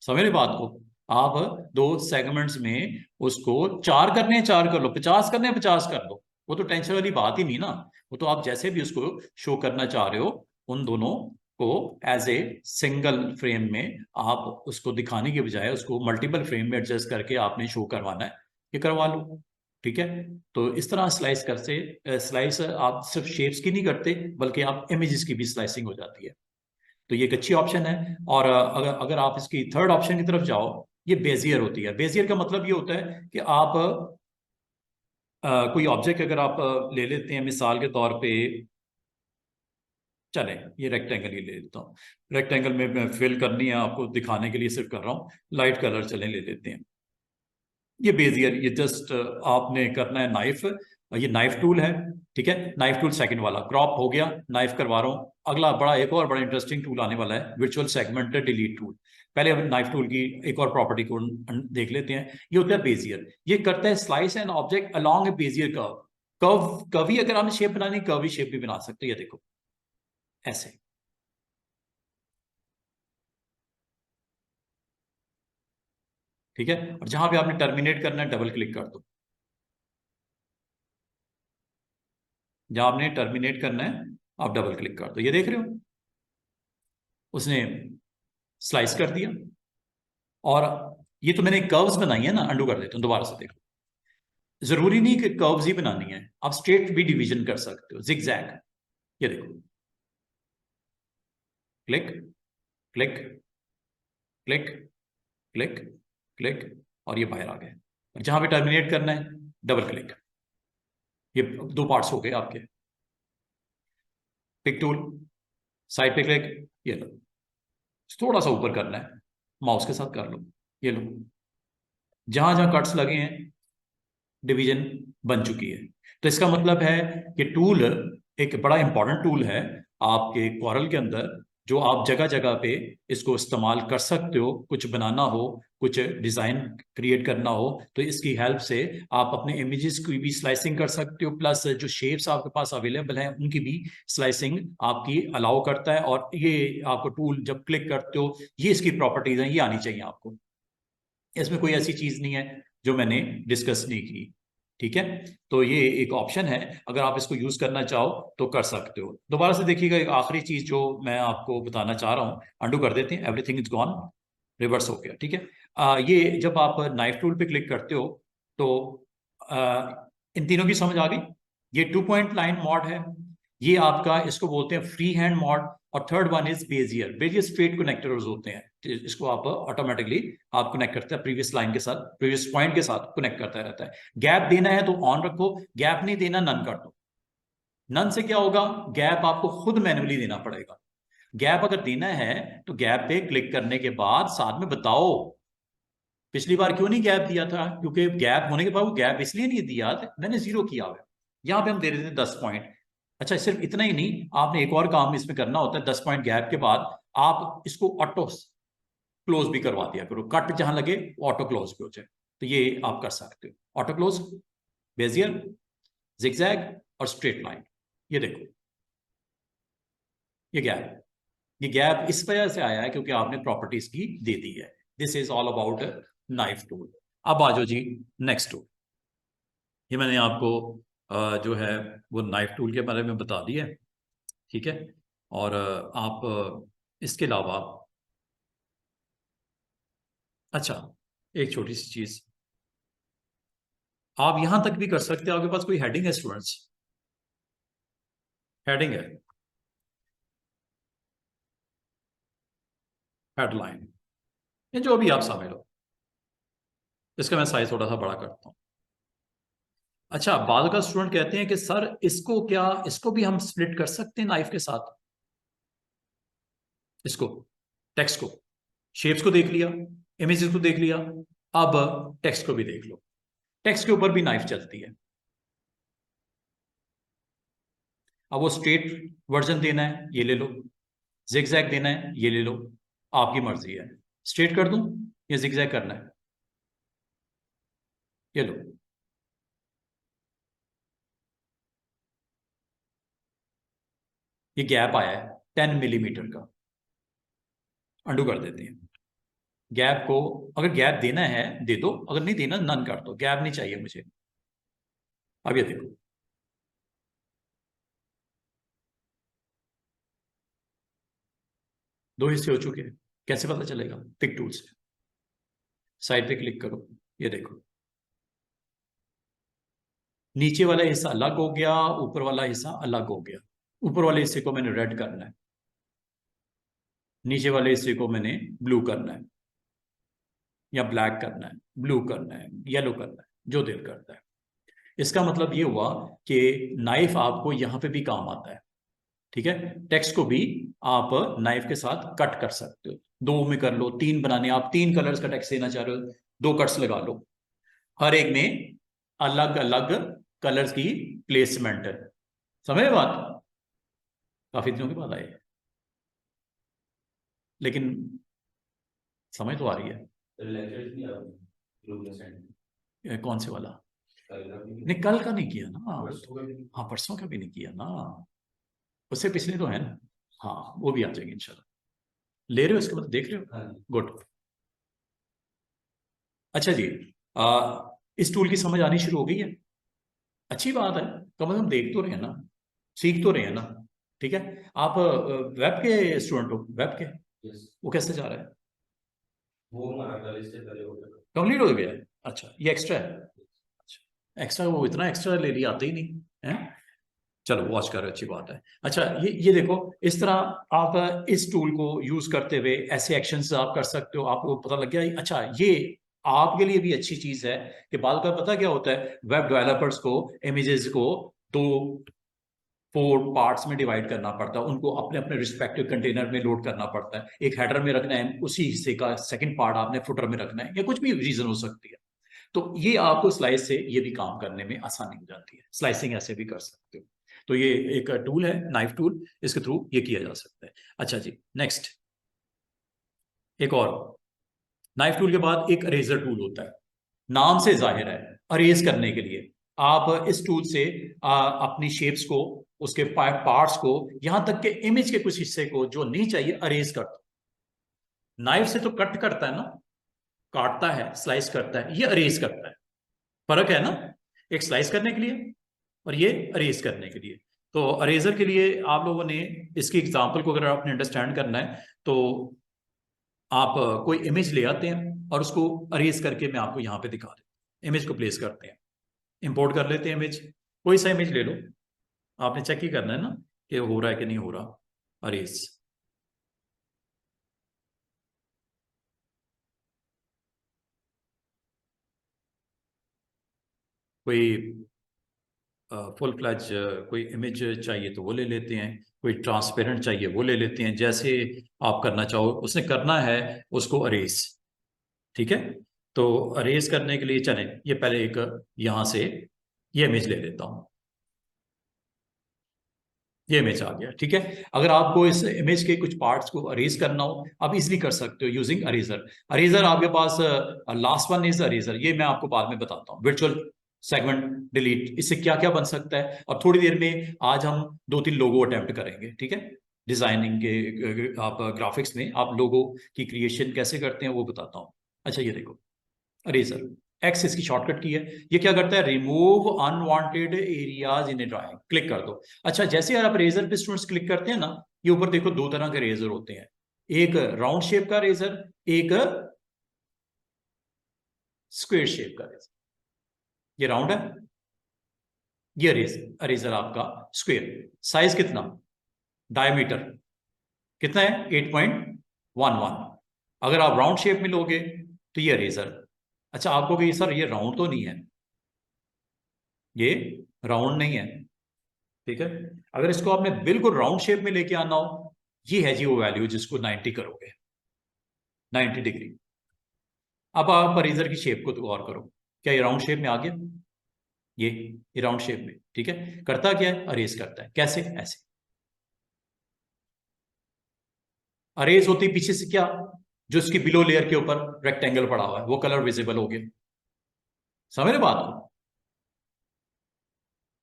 समझ रहे बात को? आप दो सेगमेंट्स में उसको चार करने हैं, चार कर लो। 50 करने हैं, 50 कर लो। वो तो टेंशन वाली बात ही नहीं ना। वो तो आप जैसे भी उसको शो करना चाह रहे हो, उन दोनों को एज ए सिंगल फ्रेम में आप उसको दिखाने के बजाय उसको मल्टीपल फ्रेम में एडजस्ट करके आपने शो करवाना है, ये करवा लो। ठीक है, तो इस तरह स्लाइस करते, स्लाइस आप सिर्फ शेप्स की नहीं करते बल्कि आप इमेजेस की भी स्लाइसिंग हो जाती है। तो ये एक अच्छी ऑप्शन है। और अगर अगर आप इसकी थर्ड ऑप्शन की तरफ जाओ, ये बेजियर होती है। बेजियर का मतलब ये होता है कि आप कोई ऑब्जेक्ट अगर आप ले लेते हैं, मिसाल के तौर पे चलें ये रेक्टेंगल ही ले लेता हूँ। रेक्टेंगल में मैं फिल करनी है, आपको दिखाने के लिए सिर्फ कर रहा हूँ। लाइट कलर चलें ले लेते हैं। ये बेजियर, ये जस्ट आपने करना है नाइफ, ये नाइफ टूल है। ठीक है, नाइफ टूल सेकंड वाला क्रॉप हो गया, नाइफ करवा रहा हूँ। अगला बड़ा एक और बड़ा इंटरेस्टिंग टूल आने वाला है, वर्चुअल सेगमेंट डिलीट टूल। पहले हम नाइफ टूल की एक और प्रॉपर्टी को देख लेते हैं। ये होता है बेजियर, ये करता है slice an object along A Bezier curve. कवी अगर आपने शेप बनानी, कवी शेप भी बना सकते हैं, ये देखो ऐसे। ठीक है, और जहां पे आपने टर्मिनेट करना है डबल क्लिक कर दो। जहां आपने टर्मिनेट करना है आप डबल क्लिक कर दो, ये देख रहे हो उसने स्लाइस कर दिया। और ये तो मैंने कर्व्स बनाई है ना, अंडू कर देता हूँ, दोबारा से देखो। जरूरी नहीं कि कर्व्स ही बनानी है, आप स्ट्रेट भी डिवीजन कर सकते हो, जिगजैग। ये देखो, click click click click click, और ये बाहर आ गए। और जहां पे टर्मिनेट करना है डबल क्लिक। ये दो पार्ट्स हो गए आपके। पिक टूल, साइड पे क्लिक, ये लो। थोड़ा सा ऊपर करना है, माउस के साथ कर लो, ये लो। जहां जहां कट्स लगे हैं डिवीजन बन चुकी है। तो इसका मतलब है कि टूल एक बड़ा इंपॉर्टेंट टूल है आपके कॉरल के अंदर, जो आप जगह जगह पे इसको इस्तेमाल कर सकते हो। कुछ बनाना हो, कुछ डिजाइन क्रिएट करना हो, तो इसकी हेल्प से आप अपने इमेजेस की भी स्लाइसिंग कर सकते हो, प्लस जो शेप्स आपके पास अवेलेबल हैं उनकी भी स्लाइसिंग आपकी अलाउ करता है। और ये आपको टूल जब क्लिक करते हो, ये इसकी प्रॉपर्टीज हैं, ये आनी चाहिए आपको। इसमें कोई ऐसी चीज नहीं है जो मैंने डिस्कस नहीं की। ठीक है, तो ये एक ऑप्शन है, अगर आप इसको यूज करना चाहो तो कर सकते हो। दोबारा से देखिएगा, एक आखिरी चीज जो मैं आपको बताना चाह रहा हूँ, अंडू कर देते हैं, एवरीथिंग इज गॉन, रिवर्स हो गया। ठीक है, ये जब आप नाइफ टूल पे क्लिक करते हो तो इन तीनों की समझ आ गई। ये टू पॉइंट लाइन मॉड है, ये आपका इसको बोलते हैं फ्री हैंड मॉड। और third one is Bezier. Bezier straight connectors होते हैं, तो इसको आप ऑटोमेटिकली आप कनेक्ट करते हैं प्रीवियस लाइन के साथ, प्रीवियस पॉइंट के साथ कनेक्ट करता रहता है। गैप देना है तो ऑन रखो, गैप नहीं देना नन कर दो। नन से क्या होगा, गैप आपको खुद मैन्युअली देना पड़ेगा। गैप अगर देना है तो गैप पे क्लिक करने के बाद साथ में बताओ पिछली बार क्यों नहीं गैप दिया था, क्योंकि गैप होने के बाद वो गैप इसलिए नहीं दिया था, मैंने जीरो किया हुआ है। यहाँ पे हम दे देते हैं 10 पॉइंट। अच्छा, सिर्फ इतना ही नहीं, आपने एक और काम इसमें करना होता है। 10 पॉइंट गैप के बाद आप इसको ऑटो क्लोज भी करवा दिया करो, कट जहां लगे ऑटो क्लोज भी हो जाए। तो ये आप कर सकते हो, ऑटो क्लोज, बेजियर, जिगजैग और स्ट्रेट लाइन। ये देखो, ये गैप इस वजह से आया है क्योंकि आपने प्रॉपर्टीज की दे दी है। This is all about knife tool. अब आ जाओ जी नेक्स्ट टूल। ये मैंने आपको जो है वो नाइफ टूल के बारे में बता दिया है। ठीक है, और आप इसके अलावा, अच्छा, एक छोटी सी चीज आप यहां तक भी कर सकते हो। आपके पास कोई हेडिंग है स्टूडेंट्स, हेडिंग है, हेडलाइन, या जो भी आप शामिल हो। इसका मैं साइज थोड़ा सा बड़ा करता हूँ। अच्छा, बाद का स्टूडेंट कहते हैं कि सर इसको क्या, इसको भी हम स्प्लिट कर सकते हैं नाइफ के साथ। इसको, टेक्स्ट को, शेप्स को देख लिया, इमेजेस को देख लिया, अब टेक्स्ट को भी देख लो। टेक्स्ट के ऊपर भी नाइफ चलती है। अब वो स्ट्रेट वर्जन देना है, ये ले लो। जिगजैग देना है, ये ले लो। आपकी मर्जी है, स्ट्रेट कर दूं या जिगजैग करना है, ये लो। ये गैप आया है 10 मिलीमीटर का, अंडू कर देते हैं। गैप को अगर गैप देना है दे दो, अगर नहीं देना नन कर दो, गैप नहीं चाहिए मुझे। अब ये देखो, 2 हिस्से हो चुके हैं। कैसे पता चलेगा? पिक टूल से साइड पे क्लिक करो, ये देखो नीचे वाला हिस्सा अलग हो गया, ऊपर वाला हिस्सा अलग हो गया। ऊपर वाले हिस्से को मैंने रेड करना है, नीचे वाले हिस्से को मैंने ब्लू करना है, या ब्लैक करना है, ब्लू करना है, येलो करना है, जो दिल करता है। इसका मतलब ये हुआ कि नाइफ आपको यहां पे भी काम आता है। ठीक है, टेक्स्ट को भी आप नाइफ के साथ कट कर सकते हो। 2 में कर लो, 3 बनाने, आप 3 कलर्स का टेक्स्ट देना चाह रहे हो, 2 कट्स लगा लो, हर एक में अलग अलग कलर्स की प्लेसमेंट है। समझे बात? काफी दिनों के बाद आए, लेकिन समझ तो आ रही है। कौन से वाला? नहीं, कल का नहीं किया ना। हाँ, परसों का भी नहीं किया ना, उससे पिछले तो है ना। हाँ, वो भी आ जाएगी इंशाल्लाह। ले रहे हो इसके बाद, देख रहे हो? गुड। अच्छा जी, इस टूल की समझ आनी शुरू हो गई है? अच्छी बात है, कम से कम देख तो रहे हैं ना, सीख तो रहे हैं ना। ठीक है, आप वेब के स्टूडेंट हो? वेब के? वो कैसे जा रहा है? कंप्लीट हो गया है? अच्छा, ये एक्स्ट्रा है? अच्छा, एक्स्ट्रा, वो इतना एक्स्ट्रा ले लिया, आते ही नहीं है। चलो, वॉच कर रहे हो, अच्छी बात है। अच्छा, ये देखो, इस तरह आप इस टूल को यूज करते हुए ऐसे एक्शंस आप कर सकते हो। आपको पता लग गया। अच्छा, ये आपके लिए भी अच्छी चीज है कि बाद का पता क्या होता है, वेब डेवलपर्स को इमेजेस को 2 4 पार्ट्स में डिवाइड करना पड़ता है, उनको अपने अपने रिस्पेक्टिव कंटेनर में लोड करना पड़ता है। एक हेडर में रखना है, उसी हिस्से का सेकंड पार्ट आपने फुटर में रखना है, या कुछ भी रीजन हो सकती है। तो ये आपको स्लाइस से ये भी काम करने में आसानी हो जाती है। स्लाइसिंग ऐसे भी कर सकते हो। तो ये एक टूल है, नाइफ टूल, इसके थ्रू ये किया जा सकता है। अच्छा जी, नेक्स्ट एक और नाइफ टूल के बाद एक अरेजर टूल होता है। नाम से जाहिर है, अरेज करने के लिए आप इस टूल से अपनी शेप्स को, उसके पार्ट्स को, यहां तक के इमेज के कुछ हिस्से को जो नहीं चाहिए, अरेज कर दो। नाइफ से तो कट करता है ना, काटता है, स्लाइस करता है, ये अरेज करता है। फर्क है ना, एक स्लाइस करने के लिए और ये अरेज करने के लिए। तो अरेजर के लिए आप लोगों ने इसकी एग्जांपल को अगर आपने अंडरस्टैंड करना है, तो आप कोई इमेज ले आते हैं और उसको अरेज करके मैं आपको यहाँ पे दिखा देता हूँ। इमेज को प्लेस करते हैं, इंपोर्ट कर लेते हैं इमेज, कोई सा इमेज ले लो। आपने चेक ही करना है ना कि हो रहा है कि नहीं हो रहा अरेज। कोई फुल फ्लैज कोई इमेज चाहिए तो वो ले लेते हैं, कोई ट्रांसपेरेंट चाहिए वो ले लेते हैं, जैसे आप करना चाहो। उसने करना है उसको अरेज। ठीक है, तो अरेज करने के लिए चलें, ये पहले एक यहां से ये इमेज ले लेता हूं। ये इमेज आ गया। ठीक है, अगर आपको इस इमेज के कुछ पार्ट्स को अरेज करना हो, आप इजीली कर सकते हो यूजिंग अरेजर। अरेजर आपके पास, लास्ट वन इज अरेजर, ये मैं आपको बाद में बताता हूँ। वर्चुअल सेगमेंट डिलीट, इससे क्या क्या बन सकता है, और थोड़ी देर में आज हम 2-3 लोगो अटेम्प्ट करेंगे। ठीक है, डिजाइनिंग के आप ग्राफिक्स में आप लोगो की क्रिएशन कैसे करते हैं वो बताता हूँ। अच्छा, ये देखो अरेजर, एक्स इसकी शॉर्टकट की है। ये क्या करता है, remove unwanted areas in A drawing, click कर दो। अच्छा, जैसे आप रेजर पे स्टूडेंट्स क्लिक करते हैं ना, ये ऊपर देखो 2 तरह के रेजर होते हैं, एक राउंड शेप का रेजर, एक स्क्वेयर शेप का रेजर। ये राउंड है, ये रेजर अरेजर आपका स्क्वेयर। साइज कितना, डायमीटर कितना है, 8.11। अगर आप राउंड शेप में लोगे तो ये रेजर। अच्छा, आपको कि सर ये राउंड तो नहीं है, ये राउंड नहीं है। ठीक है, अगर इसको आपने बिल्कुल राउंड शेप में लेके आना हो, ये है जी वो वैल्यू जिसको 90 करोगे, 90 डिग्री। अब आप इरेजर की शेप को तो गौर करो, क्या ये राउंड शेप में आ गया? ये राउंड शेप में। ठीक है, करता क्या है, अरेज करता है। कैसे? ऐसे अरेज होती पीछे से क्या, जो इसकी बिलो लेयर के ऊपर रेक्टेंगल पड़ा हुआ है वो कलर विजिबल हो गया। समझ रहे बात को?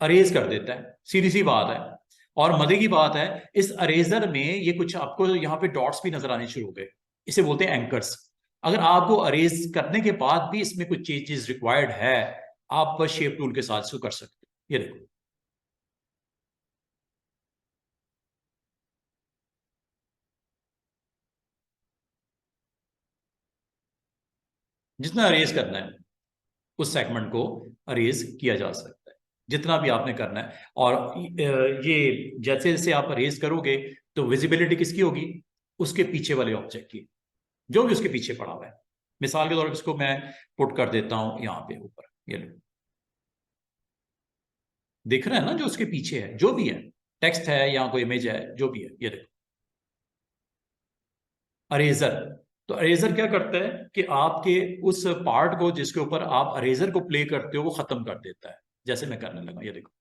अरेज कर देता है, सीधी सी बात है। और मजे की बात है, इस अरेजर में ये कुछ आपको यहाँ पे डॉट्स भी नजर आने शुरू हो गए, इसे बोलते हैं एंकर्स। अगर आपको अरेज करने के बाद भी इसमें कुछ चेंजेस रिक्वायर्ड है, आप शेप टूल के साथ इसको कर सकते हो। ये देखो, जितना अरेज करना है उस सेगमेंट को अरेज किया जा सकता है, जितना भी आपने करना है। और ये जैसे जैसे आप अरेज करोगे तो विजिबिलिटी किसकी होगी? उसके पीछे वाले ऑब्जेक्ट की, जो भी उसके पीछे पड़ा हुआ है। मिसाल के तौर पर इसको मैं पुट कर देता हूं यहाँ पे ऊपर, ये लो, दिख रहा है ना जो उसके पीछे है, जो भी है, टेक्स्ट है या कोई इमेज है, जो भी है, ये देखो अरेजर। तो अरेजर क्या करता है कि आपके उस पार्ट को जिसके ऊपर आप अरेजर को प्ले करते हो वो खत्म कर देता है, जैसे मैं करने लगा, ये देखो।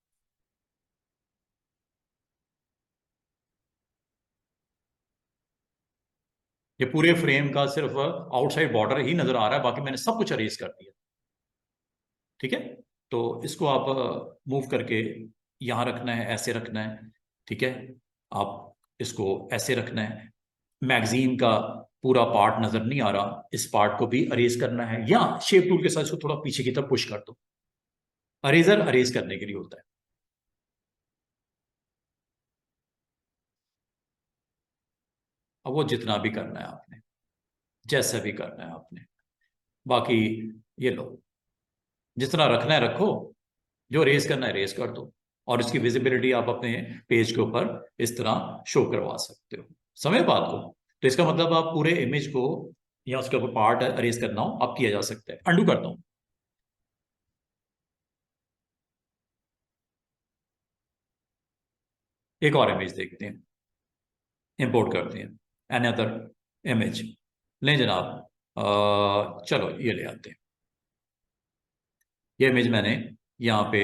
ये पूरे फ्रेम का सिर्फ आउटसाइड बॉर्डर ही नजर आ रहा है, बाकी मैंने सब कुछ अरेज कर दिया। ठीक है, तो इसको आप मूव करके यहां रखना है, ऐसे रखना है। ठीक है, आप इसको ऐसे रखना है। मैगजीन का पूरा पार्ट नजर नहीं आ रहा, इस पार्ट को भी अरेज करना है, या शेप टूल के साथ इसको थोड़ा पीछे की तरफ पुश कर दो। अरेजर अरेज करने के लिए होता है। अब वो जितना भी करना है आपने, जैसा भी करना है आपने, बाकी ये लो, जितना रखना है रखो, जो रेस करना है रेस कर दो, और इसकी विजिबिलिटी आप अपने पेज के ऊपर इस तरह शो करवा सकते हो। समझ बात को? तो इसका मतलब आप पूरे इमेज को या उसके ऊपर पार्ट अरेज करना हो आप किया जा सकता है। अंडू करता हूं, एक और इमेज देखते हैं, इंपोर्ट करते हैं एन अदर इमेज। लें जनाब, चलो ये ले आते हैं। ये इमेज मैंने यहाँ पे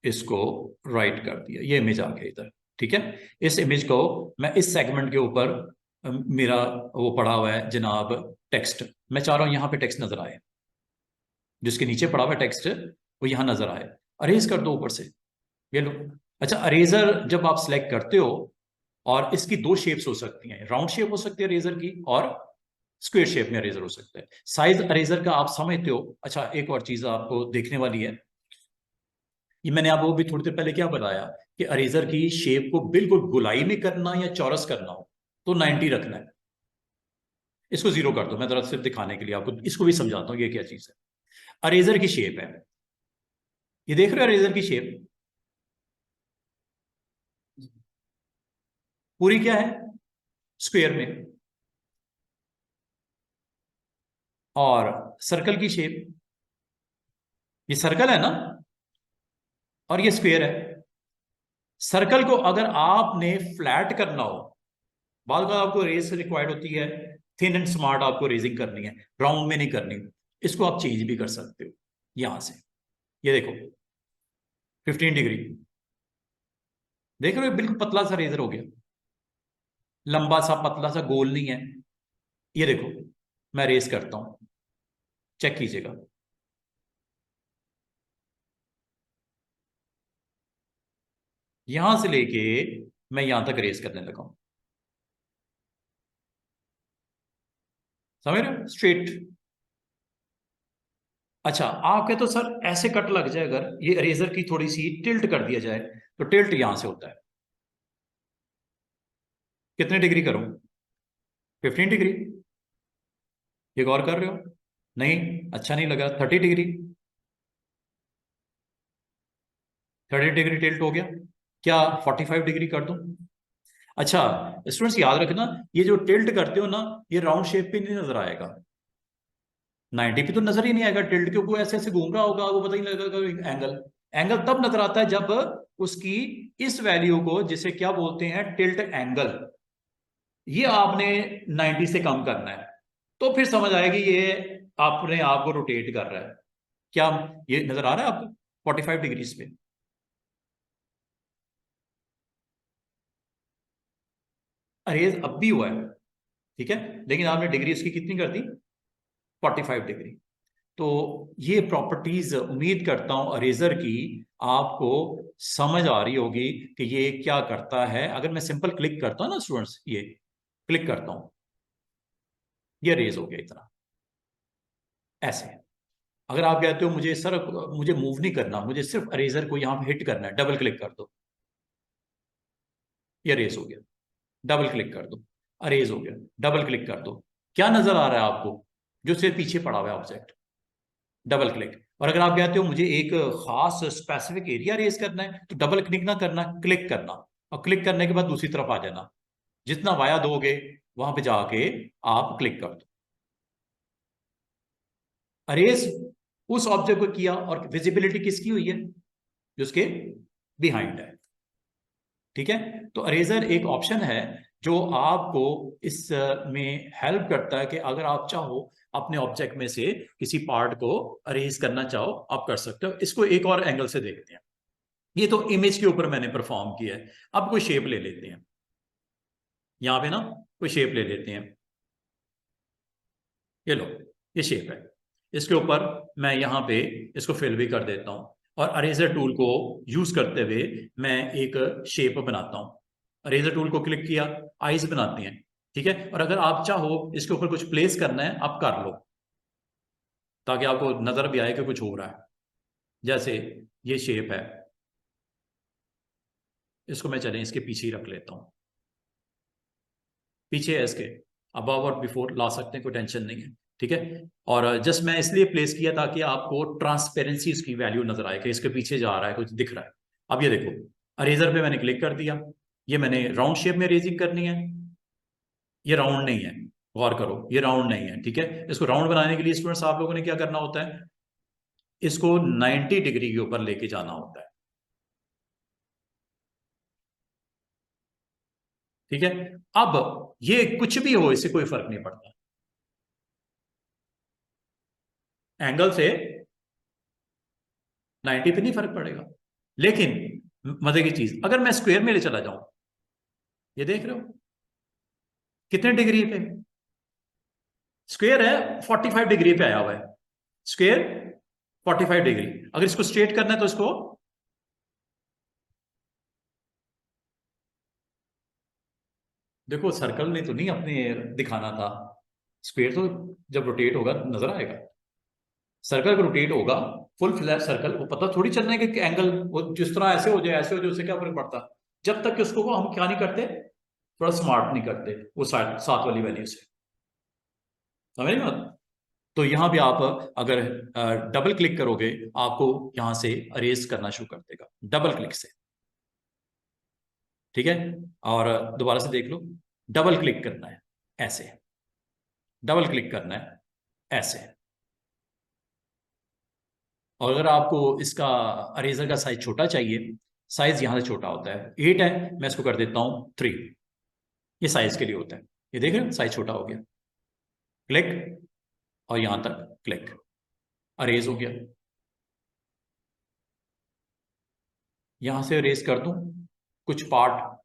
इसको राइट कर दिया, ये इमेज आ गया इधर। ठीक है, इस इमेज को मैं इस सेगमेंट के ऊपर मेरा वो पड़ा हुआ है जनाब टेक्स्ट, मैं चाह रहा हूं यहाँ पे टेक्स्ट नजर आए, जिसके नीचे पड़ा हुआ टेक्स्ट वो यहाँ नजर आए। अरेज कर दो ऊपर से, ये लो। अच्छा, अरेजर जब आप सिलेक्ट करते हो, और इसकी दो शेप्स हो सकती हैं, राउंड शेप हो सकती है अरेजर की, और स्क्वायर शेप में अरेजर हो सकता है। साइज अरेजर का आप समझते हो? अच्छा, एक और चीज आपको देखने वाली है, ये मैंने आपको भी थोड़ी देर पहले क्या बताया कि अरेजर की शेप को बिल्कुल गोलाई में करना या चौरस करना हो तो 90 रखना है। इसको जीरो कर दो, मैं जरा सिर्फ दिखाने के लिए आपको इसको भी समझाता हूँ ये क्या चीज है। अरेजर की शेप है, ये देख रहे हो अरेजर की शेप पूरी क्या है? स्क्वायर में। और सर्कल की शेप, ये सर्कल है ना, और ये स्क्वायर है। सर्कल को अगर आपने फ्लैट करना हो, बाद में आपको रेस रिक्वायर्ड होती है, थिन एंड स्मार्ट आपको रेजिंग करनी है, राउंड में नहीं करनी। इसको आप चेंज भी कर सकते हो यहां से, ये देखो 15 डिग्री। देख रहे हो बिल्कुल पतला सा रेजर हो गया, लंबा सा पतला सा गोल नहीं है। ये देखो, मैं रेस करता हूं, चेक कीजिएगा। यहां से लेके मैं यहां तक रेस करने लगा हूं, समझ रहे हो? स्ट्रेट। अच्छा, आप कहते हो सर ऐसे कट लग जाए, अगर ये रेजर की थोड़ी सी टिल्ट कर दिया जाए, तो टिल्ट यहां से होता है। कितने डिग्री करूं? 15 डिग्री। ये गौर कर रहे हो? नहीं, अच्छा नहीं लगा। 30 डिग्री, 30 डिग्री टिल्ट हो गया। क्या 45 डिग्री कर दूं? अच्छा, स्टूडेंट्स याद रखना, ये जो टिल्ट करते हो ना, ये राउंड शेप पे नहीं नजर आएगा। 90 पे तो नजर ही नहीं आएगा टिल्ट, क्योंकि वो ऐसे ऐसे घूम रहा होगा, वो पता ही नहीं लगेगा एंगल। एंगल तब नजर आता है जब उसकी इस वैल्यू को, जिसे क्या बोलते हैं, टिल्ट एंगल, ये आपने 90 से कम करना है, तो फिर समझ आएगी ये अपने आप को रोटेट कर रहा है। क्या ये नजर आ रहा है आपको 45 डिग्री पे? अरेज अब भी हुआ है, ठीक है, लेकिन आपने डिग्री इसकी कितनी कर दी? 45 डिग्री। तो ये प्रॉपर्टीज उम्मीद करता हूं अरेजर की आपको समझ आ रही होगी कि ये क्या करता है। अगर मैं सिंपल क्लिक करता हूं ना स्टूडेंट्स, ये क्लिक करता हूं, ये रेज हो गया इतना, ऐसे। अगर आप कहते हो मुझे सर मुझे मूव नहीं करना, मुझे सिर्फ अरेजर को यहां पे हिट करना है, डबल क्लिक कर दो, ये रेज हो गया। डबल क्लिक कर दो, अरेज हो गया। डबल क्लिक कर दो, क्या नजर आ रहा है आपको? जो सिर्फ पीछे पड़ा हुआ है ऑब्जेक्ट, डबल क्लिक। और अगर आप कहते हो मुझे एक खास स्पेसिफिक एरिया रेज करना है, तो डबल क्लिक ना करना, क्लिक करना, और क्लिक करने के बाद दूसरी तरफ आ जाना। जितना वाया दोगे वहां पे जाके आप क्लिक कर दो। अरेज उस ऑब्जेक्ट को किया, और विजिबिलिटी किसकी हुई है? जो उसके बिहाइंड है। ठीक है, तो अरेजर एक ऑप्शन है जो आपको इस में हेल्प करता है कि अगर आप चाहो अपने ऑब्जेक्ट में से किसी पार्ट को अरेज करना चाहो, आप कर सकते हो। इसको एक और एंगल से देखते हैं। ये तो इमेज के ऊपर मैंने परफॉर्म किया है। अब कोई शेप ले लेते हैं, यहां पे ना कोई शेप ले लेते हैं। ये लो, ये शेप है। इसके ऊपर मैं यहाँ पे इसको फिल भी कर देता हूँ, और अरेजर टूल को यूज करते हुए मैं एक शेप बनाता हूँ। अरेजर टूल को क्लिक किया, आईज बनाते हैं। ठीक है, और अगर आप चाहो इसके ऊपर कुछ प्लेस करना है, आप कर लो, ताकि आपको नजर भी आए कि कुछ हो रहा है। जैसे ये शेप है, इसको मैं चले इसके पीछे ही रख लेता हूँ। पीछे है इसके, अबव और बिफोर ला सकते हैं, कोई टेंशन नहीं है। ठीक है, और जस्ट मैं इसलिए प्लेस किया ताकि आपको ट्रांसपेरेंसी उसकी वैल्यू नजर आए कि इसके पीछे जा रहा है, कुछ दिख रहा है। अब ये देखो, अरेजर पे मैंने क्लिक कर दिया। ये मैंने राउंड शेप में रेजिंग करनी है। ये राउंड नहीं है, गौर करो, ये राउंड नहीं है। ठीक है, इसको राउंड बनाने के लिए स्टूडेंट्स आप लोगों ने क्या करना होता है? इसको 90 डिग्री के ऊपर लेके जाना होता है। ठीक है, अब ये कुछ भी हो, इससे कोई फर्क नहीं पड़ता एंगल से। 90 पे नहीं फर्क पड़ेगा। लेकिन मजे की चीज, अगर मैं स्क्वायर में ले चला जाऊं, ये देख रहे हो कितने डिग्री पे स्क्वायर है? 45 डिग्री पे आया हुआ है स्क्वायर, 45 डिग्री। अगर इसको स्ट्रेट करना है तो इसको, देखो सर्कल ने तो नहीं अपने दिखाना था, स्क्वायर तो जब रोटेट होगा नजर आएगा। सर्कल का रोटेट होगा, फुल फ्लैट सर्कल, वो पता थोड़ी चलना है कि एंगल वो जिस तरह ऐसे हो जाए ऐसे हो जाए, उससे क्या फर्क पड़ता? जब तक कि उसको वो हम क्या नहीं करते, थोड़ा स्मार्ट नहीं करते वो साथ वाली वैल्यू से। समझ रहे बात? तो यहां भी आप अगर डबल क्लिक करोगे, आपको यहां से अरेज करना शुरू कर देगा डबल क्लिक से। ठीक है, और दोबारा से देख लो, डबल क्लिक करना है ऐसे, डबल क्लिक करना है ऐसे। और अगर आपको इसका अरेजर का साइज छोटा चाहिए, साइज यहां से छोटा होता है, 8 है, मैं इसको कर देता हूं 3। ये साइज के लिए होता है। ये देख रहे हो, साइज छोटा हो गया, क्लिक, और यहां तक क्लिक, अरेज हो गया। यहां से अरेज कर दूं। कुछ पार्ट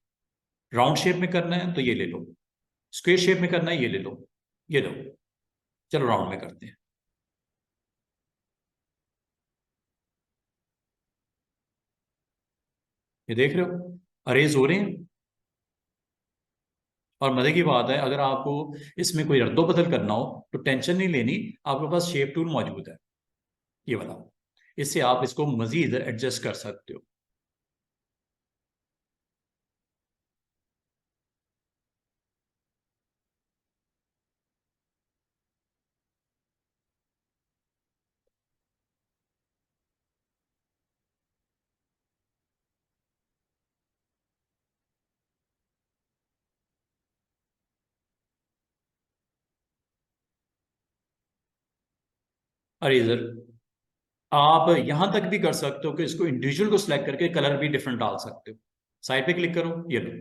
राउंड शेप में करना है तो ये ले लो, स्क्वेयर शेप में करना है ये ले लो, ये लो। चलो राउंड में करते हैं। ये देख रहे हो, अरेज हो रहे हैं। और मजे की बात है, अगर आपको इसमें कोई रद्दो बदल करना हो तो टेंशन नहीं लेनी, आपके पास शेप टूल मौजूद है, ये वाला। इससे आप इसको मजीद एडजस्ट कर सकते हो। अरेजर आप यहां तक भी कर सकते हो कि इसको इंडिविजुअल को सिलेक्ट करके कलर भी डिफरेंट डाल सकते हो। साइड पे क्लिक करो, ये लो,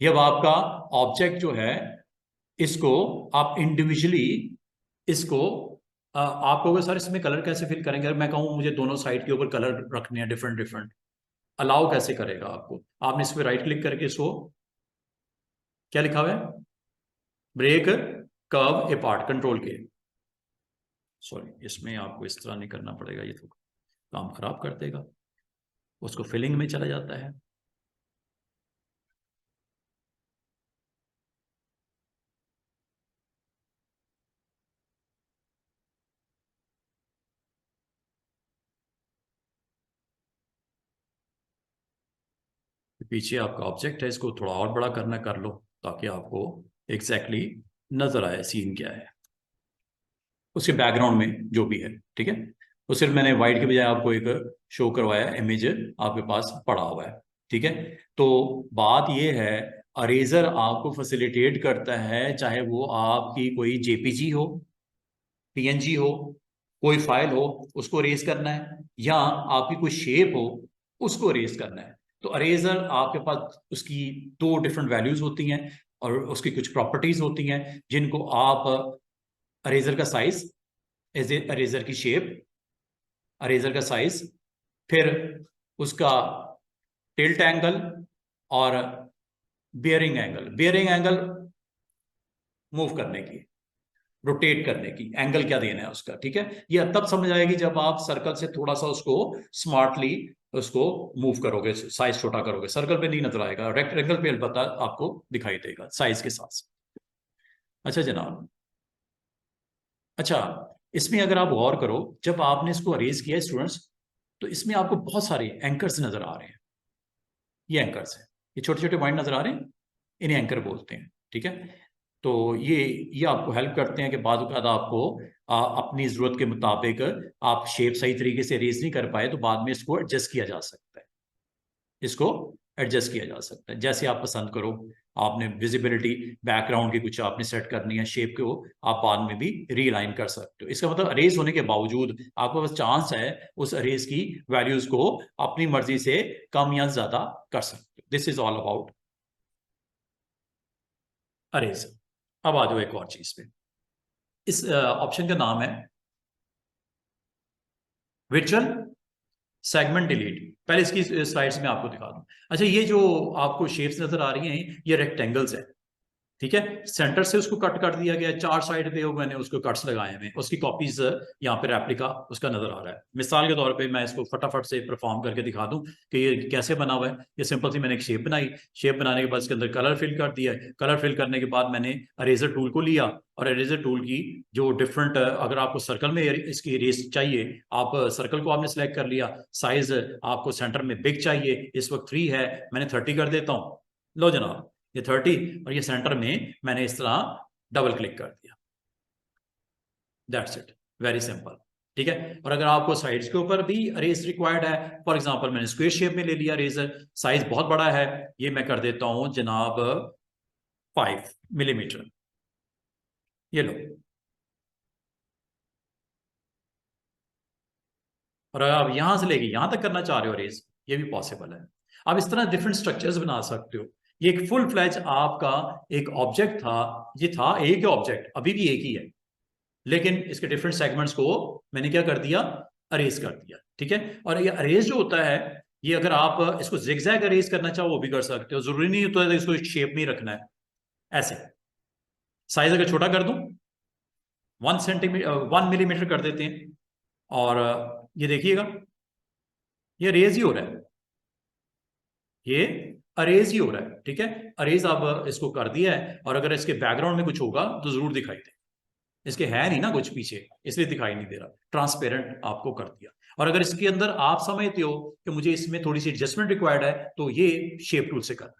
ये अब आपका ऑब्जेक्ट जो है, इसको आप इंडिविजुअली इसको आप कहोगे सर इसमें कलर कैसे फिल करेंगे? अगर मैं कहूँ मुझे दोनों साइड के ऊपर कलर रखने हैं डिफरेंट डिफरेंट, अलाउ कैसे करेगा आपको? आपने इस पर राइट क्लिक करके इसको, क्या लिखा हुआ है? ब्रेक कर्व ए पार्ट, कंट्रोल के, सॉरी इसमें आपको इस तरह नहीं करना पड़ेगा, ये तो काम खराब कर देगा, उसको फिलिंग में चला जाता है। पीछे आपका ऑब्जेक्ट है, इसको थोड़ा और बड़ा करना कर लो, ताकि आपको एग्जैक्टली नजर आए सीन क्या है। उसके बैकग्राउंड में जो भी है, ठीक है। तो सिर्फ मैंने व्हाइट के बजाय आपको एक शो करवाया, इमेज आपके पास पड़ा हुआ है, ठीक है। तो बात यह है, अरेजर आपको फैसिलिटेट करता है, चाहे वो आपकी कोई जेपीजी हो, पीएनजी हो, कोई फाइल हो, उसको रेज करना है, या आपकी कोई शेप हो, उसको रेज करना है। तो अरेजर आपके पास उसकी दो डिफरेंट वैल्यूज होती हैं और उसकी कुछ प्रॉपर्टीज होती हैं, जिनको आप अरेजर का साइज, अरेजर की शेप, अरेजर का साइज, फिर उसका टिल्ट एंगल और बियरिंग एंगल मूव करने की, रोटेट करने की, एंगल क्या देना है उसका, ठीक है। ये तब समझ आएगी जब आप सर्कल से थोड़ा सा उसको स्मार्टली उसको मूव करोगे, साइज छोटा करोगे, सर्कल पे नहीं नजर आएगा, रेक्टेंगल पे अलबत्ता आपको दिखाई देगा साइज के साथ। अच्छा जनाब, अच्छा, इसमें अगर आप गौर करो, जब आपने इसको अरेज किया स्टूडेंट्स, तो इसमें आपको बहुत सारे एंकर्स नजर आ रहे हैं। ये एंकर्स हैं, ये छोटे छोटे पॉइंट नजर आ रहे हैं, इन्हें एंकर बोलते हैं, ठीक है। तो ये आपको हेल्प करते हैं कि बाद औक़ात आपको अपनी ज़रूरत के मुताबिक आप शेप सही तरीके से रेज नहीं कर पाए, तो बाद में इसको एडजस्ट किया जा सकता है, इसको एडजस्ट किया जा सकता है जैसे आप पसंद करो। आपने विजिबिलिटी बैकग्राउंड की कुछ आपने सेट करनी है, शेप को आप बाद में भी रीलाइन कर सकते हो। इसका मतलब अरेज होने के बावजूद आपको बस चांस है उस अरेज की वैल्यूज को अपनी मर्जी से कम या ज्यादा कर सकते हो। This is all about arrays. अब आ जाओ एक और चीज पे, इस ऑप्शन का नाम है वर्चुअल सेगमेंट डिलीट। पहले इसकी स्लाइड्स में आपको दिखा दूं। अच्छा, ये जो आपको शेप्स नजर आ रही हैं, ये रेक्टेंगल्स है, ठीक है। सेंटर से उसको कट कर दिया गया, चार साइड पे मैंने उसको कट्स लगाए हैं, उसकी कॉपीज यहाँ पे रेप्लिका उसका नजर आ रहा है। मिसाल के तौर पे मैं इसको फटाफट से परफॉर्म करके दिखा दूं कि ये कैसे बना हुआ है। ये सिंपल सी मैंने एक शेप बनाई, शेप बनाने के बाद इसके अंदर कलर फिल कर दिया है, कलर फिल करने के बाद मैंने अरेजर टूल को लिया, और अरेजर टूल की जो डिफरेंट, अगर आपको सर्कल में इसकी रेस चाहिए, आप सर्कल को आपने सेलेक्ट कर लिया, साइज आपको सेंटर में बिग चाहिए, इस वक्त 3 है, मैंने 30 कर देता हूँ। लो जनाब, ये 30, और ये सेंटर में मैंने इस तरह डबल क्लिक कर दिया। दैट्स इट, वेरी सिंपल, ठीक है। और अगर आपको साइड्स के ऊपर भी अरेज रिक्वायर्ड है, फॉर एग्जांपल मैंने स्क्वायर शेप में ले लिया अरेजर, साइज बहुत बड़ा है, ये मैं कर देता हूं जनाब 5 मिलीमीटर। ये लो। और अगर आप यहां से लेके यहां तक करना चाह रहे हो रेस, ये भी पॉसिबल है। आप इस तरह डिफरेंट स्ट्रक्चर्स बना सकते हो। ये एक फुल फ्लैज आपका एक ऑब्जेक्ट था, ये था एक ऑब्जेक्ट, अभी भी एक ही है, लेकिन इसके डिफरेंट सेगमेंट्स को मैंने क्या कर दिया, अरेज कर दिया, ठीक है। और ये अरेज जो होता है, ये अगर आप इसको जिगजैग अरेज करना चाहो वो भी कर सकते हो, जरूरी नहीं होता है इसको एक शेप में ही रखना है। ऐसे साइज अगर छोटा कर दूं, 1 मिलीमीटर कर देते हैं, और ये देखिएगा, ये अरेज ही हो रहा है, ये अरेज ही हो रहा है, ठीक है। अरेज आप इसको कर दिया है, और अगर इसके बैकग्राउंड में कुछ होगा तो जरूर दिखाई दे, इसके है नहीं ना कुछ पीछे, इसलिए दिखाई नहीं दे रहा, ट्रांसपेरेंट आपको कर दिया। और अगर इसके अंदर आप समझते हो कि मुझे इसमें थोड़ी सी एडजस्टमेंट रिक्वायर्ड है, तो ये शेप टूल से कर,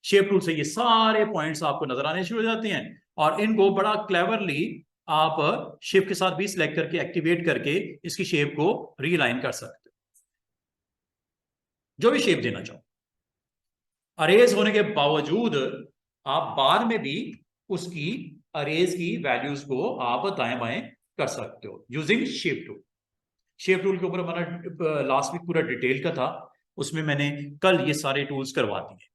शेप टूल से ये सारे पॉइंट्स आपको नजर आने शुरू हो जाते हैं, और इनको बड़ा क्लेवरली आप शेप के साथ भी सिलेक्ट करके एक्टिवेट करके इसकी शेप को रीलाइन कर सकते हो, जो भी शेप देना चाहो। अरेज होने के बावजूद आप बाद में भी उसकी अरेज की वैल्यूज को आप दाएं बाएं कर सकते हो using shape tool. Shape tool के ऊपर हमारा लास्ट वीक पूरा डिटेल का था, उसमें मैंने कल ये सारे टूल्स करवा दिए।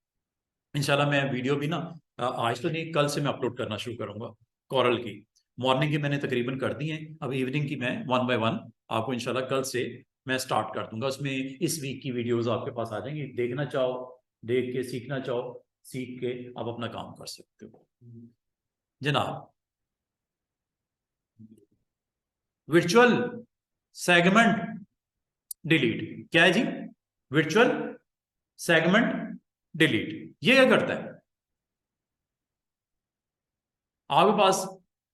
इंशाल्लाह मैं वीडियो भी ना आज तो नहीं, कल से मैं अपलोड करना शुरू करूंगा। कॉरल की मॉर्निंग की मैंने तकरीबन कर दी है, अब इवनिंग की मैं 1 बाय 1 आपको इंशाल्लाह कल से मैं स्टार्ट कर दूंगा। उसमें इस वीक की वीडियोस आपके पास आ जाएंगी, देखना चाहो देख के, सीखना चाहो सीख के आप अपना काम कर सकते हो जनाब। वर्चुअल सेगमेंट डिलीट क्या है जी? वर्चुअल सेगमेंट डिलीट ये क्या करता है? आपके पास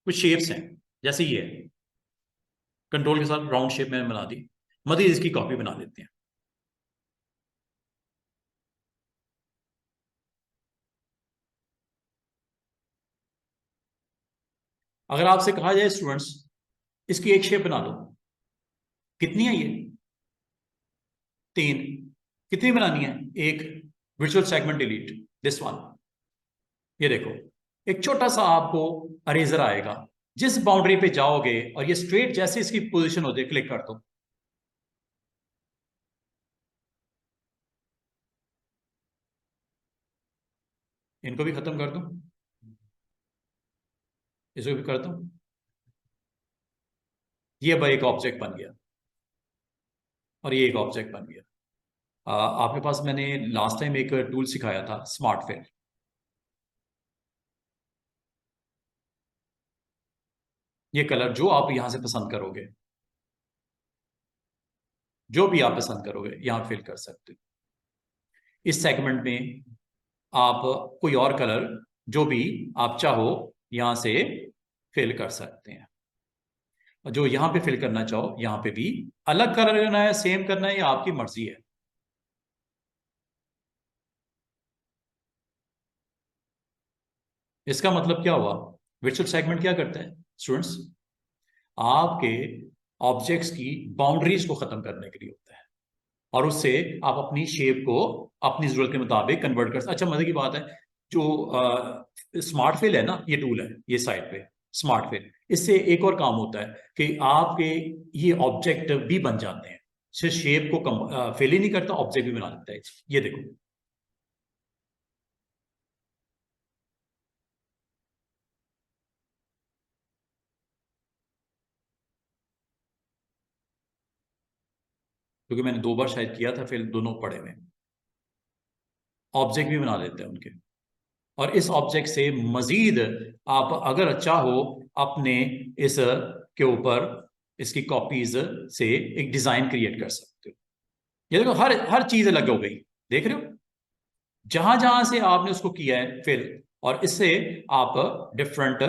कुछ शेप्स हैं, जैसे ये है, कंट्रोल के साथ राउंड शेप मैंने बना दी, मजीद इसकी कॉपी बना लेते हैं। अगर आपसे कहा जाए स्टूडेंट्स इसकी एक शेप बना दो। कितनी है ये? 3। कितनी बनानी है? एक। Visual segment delete this one. ये देखो, एक छोटा सा आपको अरेजर आएगा। जिस बाउंड्री पे जाओगे और ये स्ट्रेट जैसे इसकी पोजीशन होती है, क्लिक कर दो। इनको भी खत्म कर दो, इसको भी कर दो। ये भाई एक ऑब्जेक्ट बन गया, और ये एक ऑब्जेक्ट बन गया। आपके पास मैंने लास्ट टाइम एक टूल सिखाया था, स्मार्ट फिल। ये कलर जो आप यहां से पसंद करोगे, जो भी आप पसंद करोगे यहां फिल कर सकते हो। इस सेगमेंट में आप कोई और कलर जो भी आप चाहो यहां से फिल कर सकते हैं। और जो यहां पे फिल करना चाहो यहां पे भी अलग कलर करना है, सेम करना है, ये आपकी मर्जी है। इसका मतलब क्या हुआ? वर्चुअल सेगमेंट क्या करता है स्टूडेंट्स? आपके ऑब्जेक्ट्स की बाउंड्रीज को खत्म करने के लिए होता है, और उससे आप अपनी शेप को अपनी जरूरत के मुताबिक कन्वर्ट कर सकते। अच्छा, मजे की बात है, जो स्मार्ट फिल है ना, ये टूल है ये साइड पे स्मार्ट फिल, इससे एक और काम होता है कि आपके ये ऑब्जेक्ट भी बन जाते हैं। सिर्फ शेप को फिल ही नहीं करता, ऑब्जेक्ट भी बना देता है। ये देखो, क्योंकि मैंने 2 बार शायद किया था, फिर दोनों पड़े हुए ऑब्जेक्ट भी बना देते हैं उनके। और इस ऑब्जेक्ट से मजीद आप अगर चाहो अपने इस के ऊपर इसकी कॉपीज से एक डिजाइन क्रिएट कर सकते हो। ये देखो, हर हर चीज अलग हो गई, देख रहे हो? जहां जहां से आपने उसको किया है फिल, और इससे आप डिफरेंट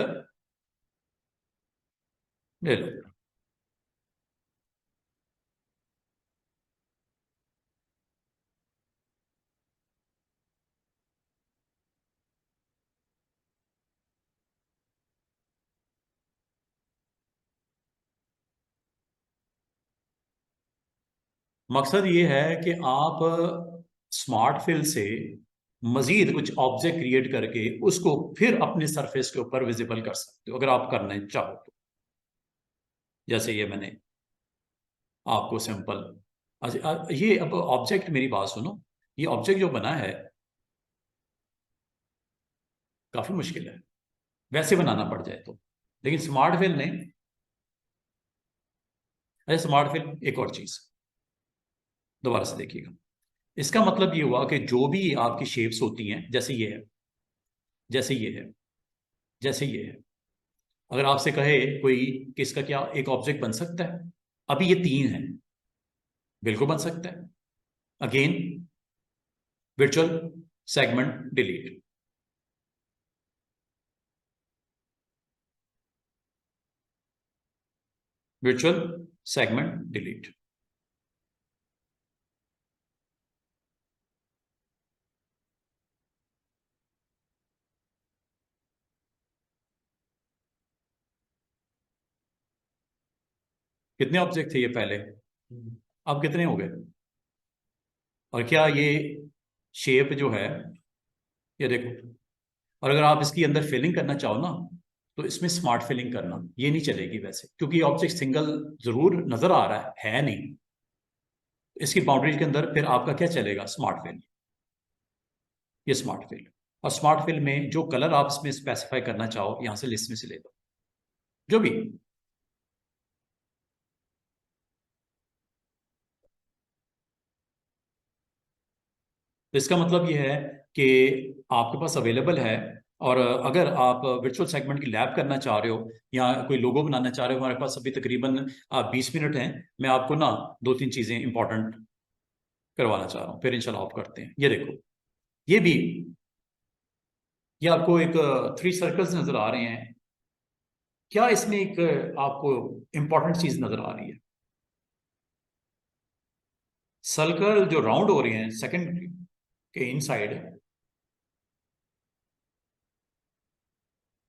ले लो। मकसद ये है कि आप स्मार्ट फिल से मजीद कुछ ऑब्जेक्ट क्रिएट करके उसको फिर अपने सरफेस के ऊपर विजिबल कर सकते हो, अगर आप करना चाहो तो। जैसे ये मैंने आपको सिंपल, ये अब ऑब्जेक्ट, मेरी बात सुनो, ये ऑब्जेक्ट जो बना है काफी मुश्किल है वैसे बनाना पड़ जाए तो, लेकिन स्मार्ट फिल ने, अरे स्मार्ट फिल एक और चीज, दोबारा से देखिएगा। इसका मतलब ये हुआ कि जो भी आपकी शेप्स होती हैं, जैसे ये है, जैसे ये है, जैसे ये है, अगर आपसे कहे कोई कि इसका क्या एक ऑब्जेक्ट बन सकता है, अभी ये 3 है, बिल्कुल बन सकता है। Again, virtual segment delete. Virtual segment delete. कितने ऑब्जेक्ट थे ये पहले? अब कितने हो गए? और क्या ये शेप जो है, ये देखो, और अगर आप इसकी अंदर फिलिंग करना चाहो ना, तो इसमें स्मार्ट फिलिंग करना, ये नहीं चलेगी वैसे, क्योंकि ऑब्जेक्ट सिंगल जरूर नजर आ रहा है नहीं। इसकी बाउंड्री के अंदर फिर आपका क्या चलेगा? Smart fill. ये स्मार्ट फिल। और स्मार्ट फिल में जो कलर आप इसमें स्पेसिफाई करना चाहो यहां से लिस्ट में से ले लो, जो भी। तो इसका मतलब ये है कि आपके पास अवेलेबल है। और अगर आप वर्चुअल सेगमेंट की लैब करना चाह रहे हो या कोई लोगो बनाना चाह रहे हो, हमारे पास अभी तकरीबन 20 मिनट हैं। मैं आपको ना 2-3 चीजें इंपॉर्टेंट करवाना चाह रहा हूँ, फिर इंशाल्लाह आप करते हैं। ये देखो, ये भी, ये आपको एक 3 सर्कल्स नजर आ रहे हैं। क्या इसमें एक आपको इंपॉर्टेंट चीज नजर आ रही है? सर्कल जो राउंड हो रहे हैं सेकंड के इनसाइड,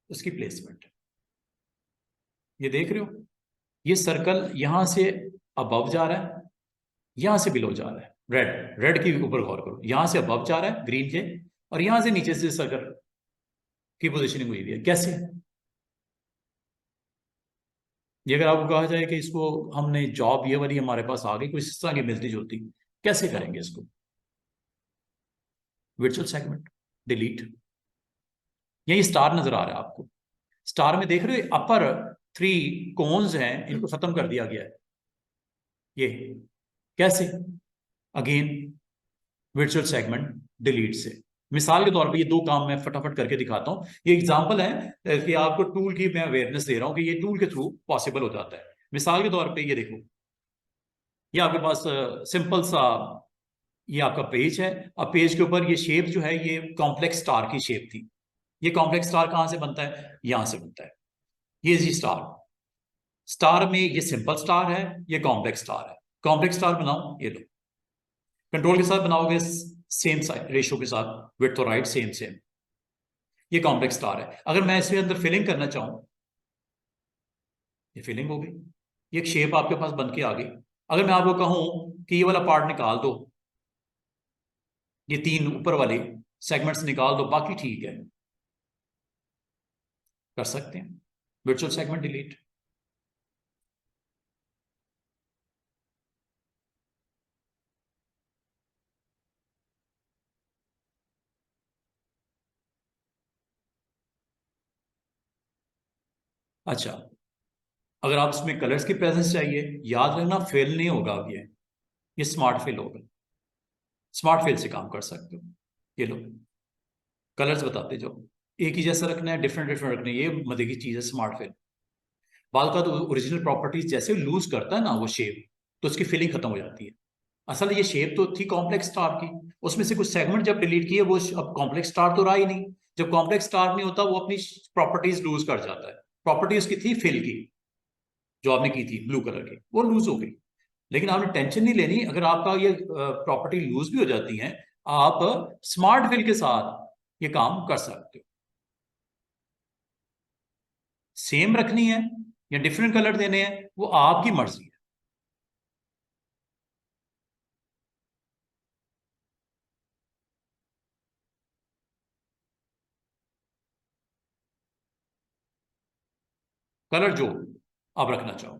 उसकी प्लेसमेंट, ये देख रहे हो? ये सर्कल यहां से अबव जा रहा है, यहां से बिलो जा रहा है। रेड रेड के ऊपर गौर करो, यहां से अबव जा रहा है ग्रीन के, और यहां से नीचे से सर्कल की पोजिशनिंग हुई हुई है। कैसे? ये अगर आपको कहा जाए कि इसको हमने जॉब ये वाली हमारे पास आ गई, कोई इस तरह की मिलती जुलती, कैसे करेंगे इसको? Virtual segment delete. यही स्टार नजर आ रहा है आपको, स्टार में देख रहे हो अपर 3 कोन्स हैं, इनको खत्म कर दिया गया है। ये कैसे? अगेन वर्चुअल सेगमेंट डिलीट से। मिसाल के तौर पे ये 2 काम मैं फटाफट करके दिखाता हूं। ये एग्जांपल है कि आपको टूल की मैं अवेयरनेस दे रहा हूं कि ये टूल के थ्रू पॉसिबल हो जाता है। मिसाल के तौर पे ये देखो, ये आपके पास सिंपल सा ये आपका पेज है। अब पेज के ऊपर ये शेप जो है ये कॉम्प्लेक्स स्टार की शेप थी। ये कॉम्प्लेक्स स्टार कहां से बनता है? यहां से बनता है। ये जी स्टार, स्टार में ये सिंपल स्टार है, ये कॉम्प्लेक्स स्टार है। कॉम्प्लेक्स स्टार बनाओ, ये लो, कंट्रोल के साथ बनाओगे, सेम रेशियो के साथ, विड्थ और राइट सेम सेम। ये कॉम्प्लेक्स स्टार है। अगर मैं इसके अंदर फिलिंग करना चाहूं, ये फिलिंग हो गई, ये एक शेप आपके पास बन के आ गई। अगर मैं आपको कहूं कि ये वाला पार्ट निकाल दो, ये 3 ऊपर वाले सेगमेंट्स निकाल दो, बाकी ठीक है, कर सकते हैं। Virtual segment delete. अच्छा, अगर आप इसमें कलर्स की प्रेजेंस चाहिए, याद रखना फिल नहीं होगा अब ये स्मार्ट फिल होगा। स्मार्ट फिल से काम कर सकते हो। ये लो, कलर्स बताते जाओ, एक ही जैसा रखना है, डिफरेंट डिफरेंट रखना है, ये मजे की चीज है स्मार्ट फिल। बाल का तो ओरिजिनल प्रॉपर्टीज जैसे लूज करता है ना वो शेप, तो उसकी फिलिंग खत्म हो जाती है। असल ये शेप तो थी कॉम्प्लेक्स स्टार की, उसमें से कुछ सेगमेंट जब डिलीट किए वो अब कॉम्प्लेक्स स्टार तो रहा ही नहीं। जब कॉम्प्लेक्स स्टार नहीं होता वो अपनी प्रॉपर्टीज लूज कर जाता है। प्रॉपर्टी उसकी थी फिल की, जो आपने की थी ब्लू कलर की, वो लूज हो गई। लेकिन आपने टेंशन नहीं लेनी, अगर आपका ये प्रॉपर्टी लूज भी हो जाती है, आप स्मार्ट फिल के साथ ये काम कर सकते हो। सेम रखनी है या डिफरेंट कलर देने हैं, वो आपकी मर्जी है। कलर जो आप रखना चाहो,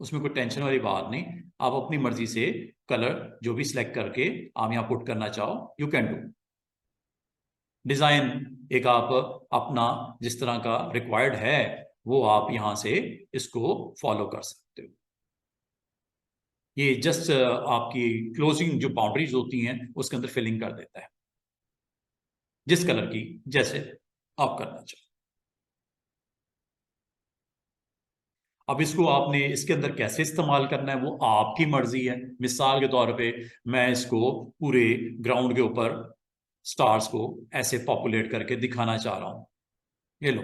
उसमें कोई टेंशन वाली बात नहीं। आप अपनी मर्जी से कलर जो भी सिलेक्ट करके आप यहाँ पुट करना चाहो, यू कैन डू। डिजाइन एक आप अपना जिस तरह का रिक्वायर्ड है वो आप यहां से इसको फॉलो कर सकते हो। ये जस्ट आपकी क्लोजिंग जो बाउंड्रीज होती हैं उसके अंदर फिलिंग कर देता है, जिस कलर की जैसे आप करना चाहो। अब इसको आपने इसके अंदर कैसे इस्तेमाल करना है वो आपकी मर्जी है। मिसाल के तौर पे मैं इसको पूरे ग्राउंड के ऊपर स्टार्स को ऐसे पॉपुलेट करके दिखाना चाह रहा हूं। ये लो,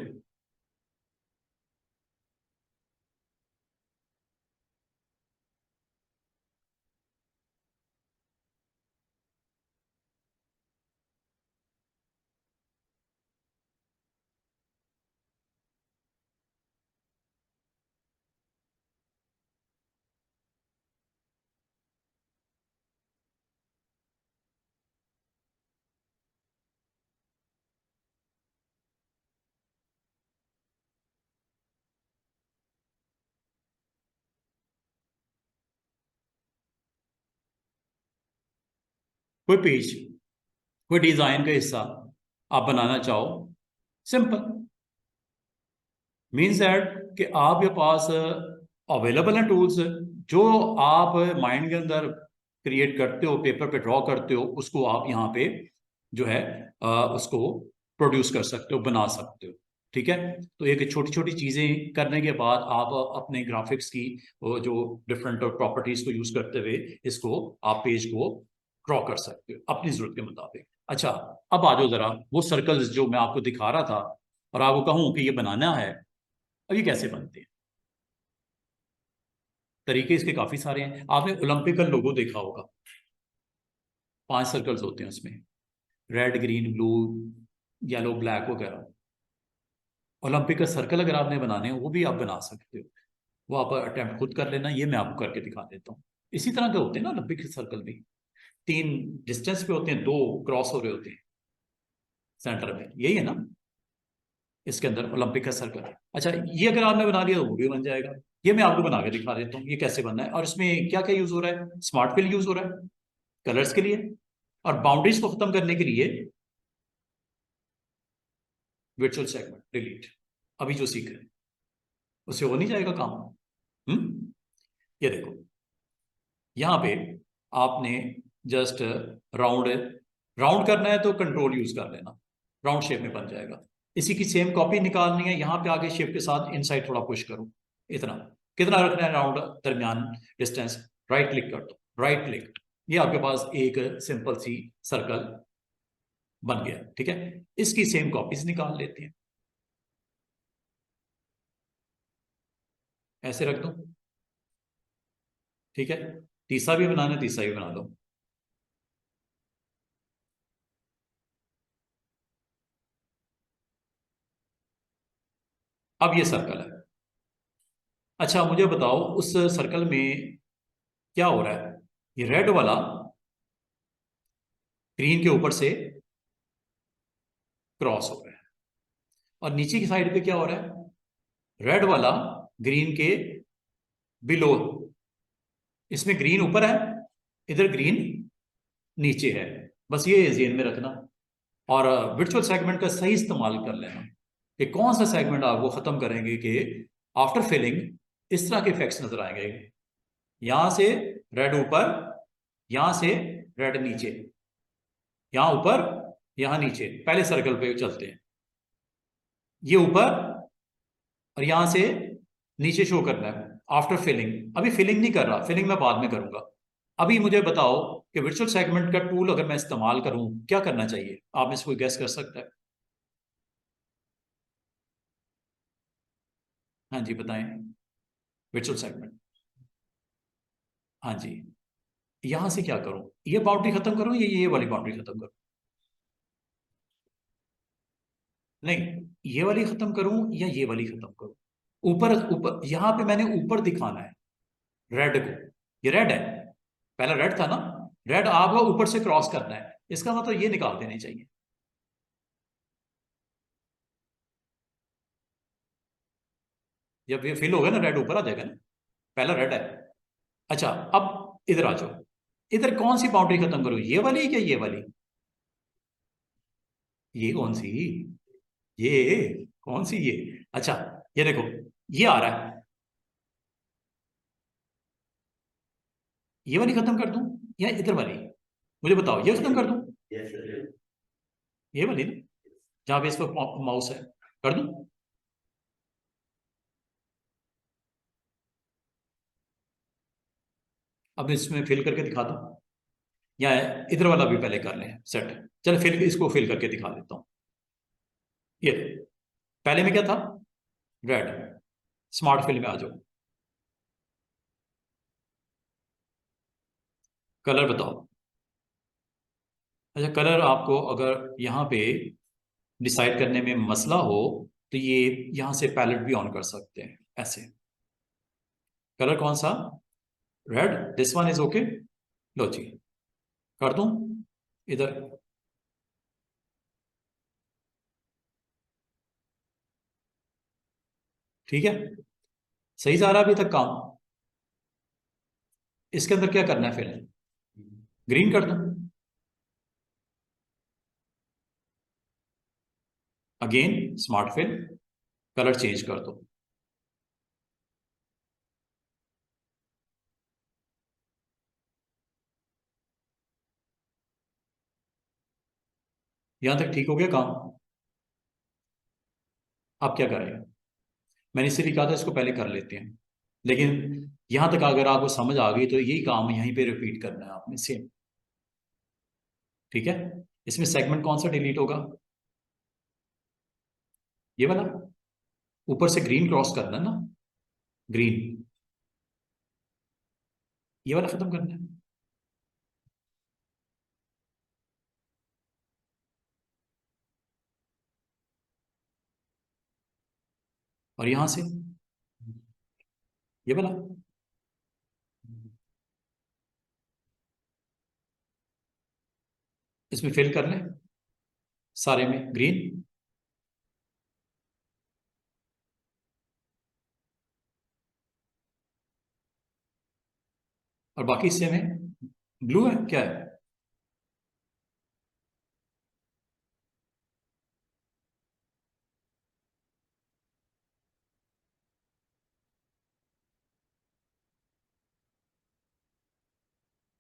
कोई पेज, कोई डिजाइन का हिस्सा आप बनाना चाहो, सिंपल मीन्स दैट कि आपके पास अवेलेबल हैं टूल्स, जो आप माइंड के अंदर क्रिएट करते हो, पेपर पे ड्रॉ करते हो, उसको आप यहाँ पे जो है उसको प्रोड्यूस कर सकते हो, बना सकते हो। ठीक है, तो एक छोटी छोटी चीजें करने के बाद आप अपने ग्राफिक्स की वो जो डिफरेंट प्रॉपर्टीज को यूज करते हुए इसको आप पेज को ड्रॉ कर सकते हो अपनी जरूरत के मुताबिक। अच्छा, अब आ जाओ जरा वो सर्कल्स जो मैं आपको दिखा रहा था और आपको कहूं कि ये बनाना है, अब ये कैसे बनते हैं? तरीके इसके काफी सारे हैं। आपने ओलंपिकल लोगो देखा होगा, 5 सर्कल्स होते हैं उसमें, red green blue yellow black वगैरह। ओलंपिक का सर्कल अगर आपने बनाने हो वो भी आप बना सकते हो। वो आप अटेम्प्ट खुद कर लेना, ये मैं आपको करके दिखा देता हूँ। इसी तरह के होते हैं ना ओलंपिक सर्कल भी, 3 डिस्टेंस पे होते हैं, 2 क्रॉस हो रहे होते हैं सेंटर में, यही है ना इसके अंदर ओलंपिक का सर्कल। अच्छा, ये अगर आपने बना लिया तो वो भी बन जाएगा। ये मैं आपको बना के दिखा देता हूँ ये कैसे बनना है, और इसमें क्या क्या यूज हो रहा है। स्मार्ट फिल यूज हो रहा है कलर्स के लिए, और बाउंड्रीज को खत्म करने के लिए वर्चुअल सेगमेंट डिलीट। अभी जो सीख रहे हैं उससे हो नहीं जाएगा काम। ये देखो, यहाँ पे आपने जस्ट राउंड राउंड करना है तो कंट्रोल यूज कर लेना, राउंड शेप में बन जाएगा। इसी की सेम कॉपी निकालनी है, यहाँ पे आगे शेप के साथ इनसाइड थोड़ा पुश करो, इतना। कितना रखना है राउंड दरमियान डिस्टेंस, राइट क्लिक कर दो, राइट क्लिक, ये आपके पास एक सिंपल सी सर्कल बन गया। ठीक है, इसकी सेम कॉपीज निकाल लेते हैं, ऐसे रख दो। ठीक है, तीसरा भी बनाना है, तीसरा भी बना दो। अब ये सर्कल है। अच्छा मुझे बताओ, उस सर्कल में क्या हो रहा है। ये रेड वाला ग्रीन के ऊपर से क्रॉस हो रहा है, और नीचे की साइड पे क्या हो रहा है, रेड वाला ग्रीन के बिलो। इसमें ग्रीन ऊपर है, इधर ग्रीन नीचे है। बस ये जेन में रखना, और वर्चुअल सेगमेंट का सही इस्तेमाल कर लेना कि कौन सा सेगमेंट आपको खत्म करेंगे कि आफ्टर फिलिंग इस तरह के इफेक्ट्स नजर आएंगे। यहां से रेड ऊपर, यहां से रेड नीचे, यहां ऊपर, यहां नीचे। पहले सर्कल पे चलते हैं, ये ऊपर और यहां से नीचे शो करना है आफ्टर फिलिंग। अभी फिलिंग नहीं कर रहा, फिलिंग मैं बाद में करूंगा। अभी मुझे बताओ कि वर्चुअल सेगमेंट का टूल अगर मैं इस्तेमाल करूं क्या करना चाहिए, आप में से कोई गैस कर सकता है। हाँ जी बताएं। वर्चुअल सेगमेंट, हाँ जी। यहां से क्या करूं, ये बाउंड्री खत्म करूं या ये वाली बाउंड्री खत्म करूं। नहीं, ये वाली खत्म करूं या ये वाली खत्म करूं। ऊपर ऊपर यहां पे मैंने ऊपर दिखाना है रेड को, ये रेड है, पहला रेड था ना, रेड आपको ऊपर से क्रॉस करना है, इसका मतलब ये निकाल देने चाहिए। जब ये फिल होगा ना रेड ऊपर आ जाएगा ना, पहला रेड है। अच्छा, अब इधर आ जाओ, इधर कौन सी बाउंड्री खत्म करूं, ये वाली क्या ये वाली। ये कौन सी, ये कौन सी ये। अच्छा, ये देखो, ये आ रहा है, ये वाली खत्म कर दूं या इधर वाली, मुझे बताओ, ये खत्म कर दूं, ये वाली ना, जहां पे इस पर माउस है, कर दूं। अब इसमें फिल करके दिखा दूं, या इधर वाला भी पहले कर लें सेट। चल फिल, इसको फिल करके दिखा देता हूं। ये पहले में क्या था, रेड। स्मार्ट फिल में आ जाओ, कलर बताओ। अच्छा, कलर आपको अगर यहाँ पे डिसाइड करने में मसला हो तो ये यहाँ से पैलेट भी ऑन कर सकते हैं ऐसे। कलर कौन सा, red, this one is okay. लो जी, कर दूं इधर। ठीक है, सही जा रहा है अभी तक काम। इसके अंदर क्या करना है फिर, ग्रीन कर दूं, again smart fill, colour change कर दो। यहां तक ठीक हो गया काम। आप क्या करें, मैंने इसीलिए कहा था इसको पहले कर लेते हैं, लेकिन यहां तक अगर आपको समझ आ गई तो यही काम यहीं पे रिपीट करना है आपने सेम। ठीक है, इसमें सेगमेंट कौन सा डिलीट होगा, ये वाला, ऊपर से ग्रीन क्रॉस करना है ना, ग्रीन, ये वाला खत्म करना है। और यहां से ये वाला, इसमें फिल कर लें सारे में ग्रीन, और बाकी हिस्से में ब्लू है क्या है?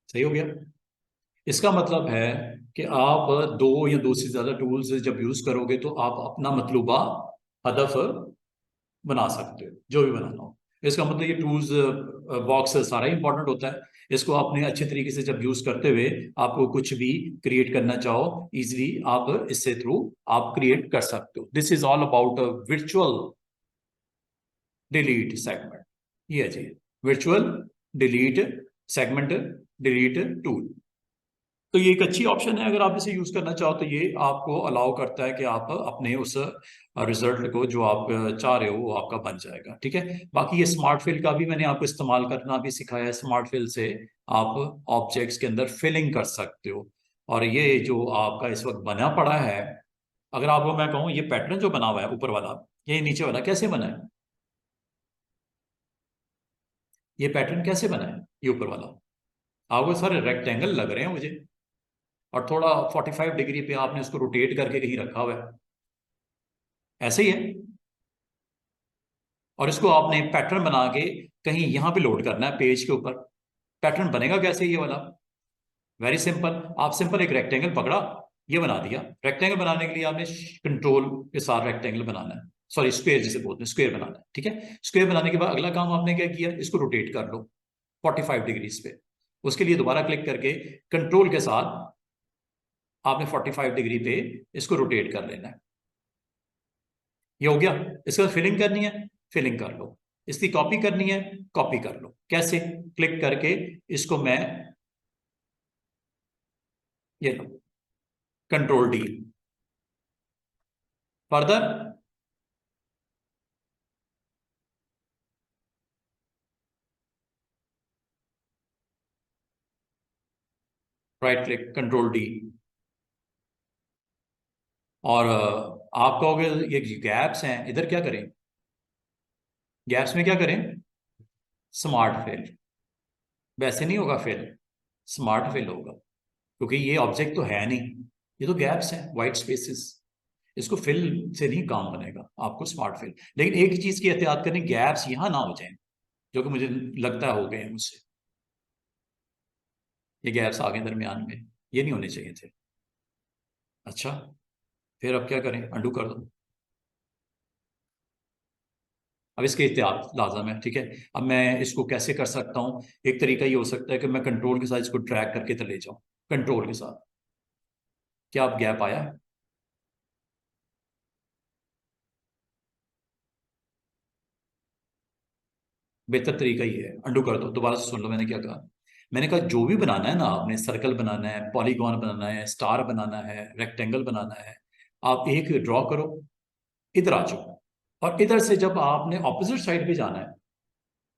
सही हो गया। इसका मतलब है कि आप दो या दो से ज्यादा टूल्स जब यूज करोगे तो आप अपना मतलूबा हदफ बना सकते हो, जो भी बनाना हो। इसका मतलब ये टूल्स बॉक्स सारा इंपॉर्टेंट होता है। इसको आपने अच्छे तरीके से जब यूज करते हुए आपको कुछ भी क्रिएट करना चाहो इजिली आप इससे थ्रू आप क्रिएट कर सकते हो। This is all about virtual delete segment. ये है जी virtual delete segment delete tool. तो ये एक अच्छी ऑप्शन है, अगर आप इसे यूज करना चाहो तो ये आपको अलाउ करता है कि आप अपने उस रिजल्ट को जो आप चाह रहे हो वो आपका बन जाएगा। ठीक है, बाकी ये स्मार्ट फिल का भी मैंने आपको इस्तेमाल करना भी सिखाया है। स्मार्ट फिल से आप ऑब्जेक्ट्स के अंदर फिलिंग कर सकते हो। और ये जो आपका इस वक्त बना पड़ा है, अगर आपको मैं कहूँ ये पैटर्न जो बना हुआ है ऊपर वाला, ये नीचे वाला कैसे बना है? ये पैटर्न कैसे बना है ये ऊपर वाला? आपको सारे रेक्टेंगल लग रहे हैं मुझे, और थोड़ा 45 डिग्री पे आपने उसको रोटेट करके कहीं रखा हुआ है, ऐसे ही है। और इसको आपने पैटर्न बना के कहीं यहां पे लोड करना है पेज के ऊपर। पैटर्न बनेगा कैसे ये वाला? वेरी सिंपल, आप सिंपल एक रेक्टेंगल पकड़ा, ये बना दिया। रेक्टेंगल बनाने के लिए आपने कंट्रोल के साथ रेक्टेंगल बनाना है, सॉरी स्क्वेयर जिसे बोलते हैं, स्क्वेयर बनाना है। ठीक है, स्क्वेयर बनाने के बाद अगला काम आपने क्या किया, इसको रोटेट कर लो 45 डिग्रीज पे। उसके लिए दोबारा क्लिक करके कंट्रोल के साथ आपने 45 डिग्री पे इसको रोटेट कर लेना है। ये हो गया। इसके बाद फिलिंग करनी है, फिलिंग कर लो। इसकी कॉपी करनी है, कॉपी कर लो। कैसे? क्लिक करके इसको मैं, ये लो, control D, further right click, control D. और आप कहोगे ये गैप्स हैं, इधर क्या करें? गैप्स में क्या करें? Smart fill. वैसे नहीं होगा फिल, स्मार्ट फिल होगा, क्योंकि ये ऑब्जेक्ट तो है नहीं, ये तो गैप्स हैं, वाइट स्पेसेस। इसको फिल से नहीं काम बनेगा, आपको स्मार्ट फिल। लेकिन एक चीज की एहतियात करें, गैप्स यहां ना हो जाए, जो कि मुझे लगता है हो गए हैं मुझसे। ये गैप्स आ गए दरमियान में, ये नहीं होने चाहिए थे। अच्छा, फिर अब क्या करें? अंडू कर दो। अब इसके एहतियात लाजम है। ठीक है, अब मैं इसको कैसे कर सकता हूँ? एक तरीका ये हो सकता है कि मैं कंट्रोल के साथ इसको ड्रैग करके तो ले जाऊं, कंट्रोल के साथ। क्या अब गैप आया है? बेहतर तरीका ये है, अंडू कर दो। दोबारा से सुन लो मैंने क्या कहा। मैंने कहा जो भी बनाना है ना, आपने सर्कल बनाना है, पॉलीगॉन बनाना है, स्टार बनाना है, रेक्टेंगल बनाना है, आप एक ड्रॉ करो, इधर आ जाओ। और इधर से जब आपने ऑपोजिट साइड पे जाना है,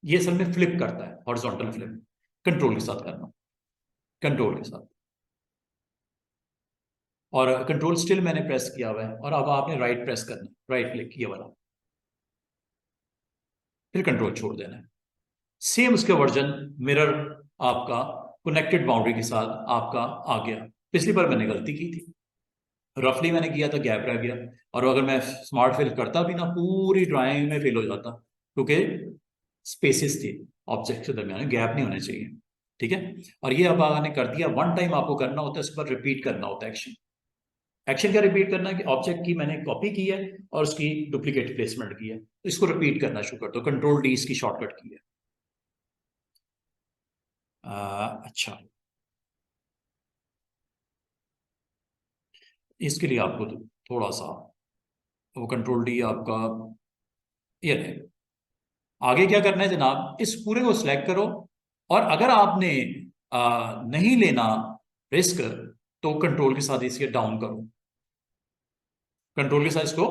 ये असल में फ्लिप करता है, हॉरिजॉन्टल फ्लिप। कंट्रोल के साथ करना, कंट्रोल के साथ। और कंट्रोल स्टिल मैंने प्रेस किया हुआ है, और अब आपने राइट प्रेस करना, राइट क्लिक ये वाला, फिर कंट्रोल छोड़ देना है। सेम उसका वर्जन मिरर आपका कनेक्टेड बाउंड्री के साथ आपका आ गया। पिछली बार मैंने गलती की थी, रफली मैंने किया था, गैप रह गया। और अगर मैं स्मार्ट फिल करता भी ना, पूरी ड्राइंग में फिल हो जाता, क्योंकि स्पेसिस थी ऑब्जेक्ट के दरमियान, गैप नहीं होने चाहिए। ठीक है, और ये अब आपने कर दिया। वन टाइम आपको करना होता है, इस पर रिपीट करना होता है एक्शन। एक्शन क्या रिपीट करना है कि ऑब्जेक्ट की मैंने कॉपी की है और उसकी डुप्लीकेट प्लेसमेंट की है, तो इसको रिपीट करना शुरू कर दो। कंट्रोल डी इसकी शॉर्टकट की है। अच्छा, इसके लिए आपको थोड़ा सा वो कंट्रोल डी आपका, ये रहे। आगे क्या करना है जनाब, इस पूरे को सिलेक्ट करो। और अगर आपने नहीं लेना रिस्क, तो कंट्रोल के साथ इसे डाउन करो, कंट्रोल के साथ इसको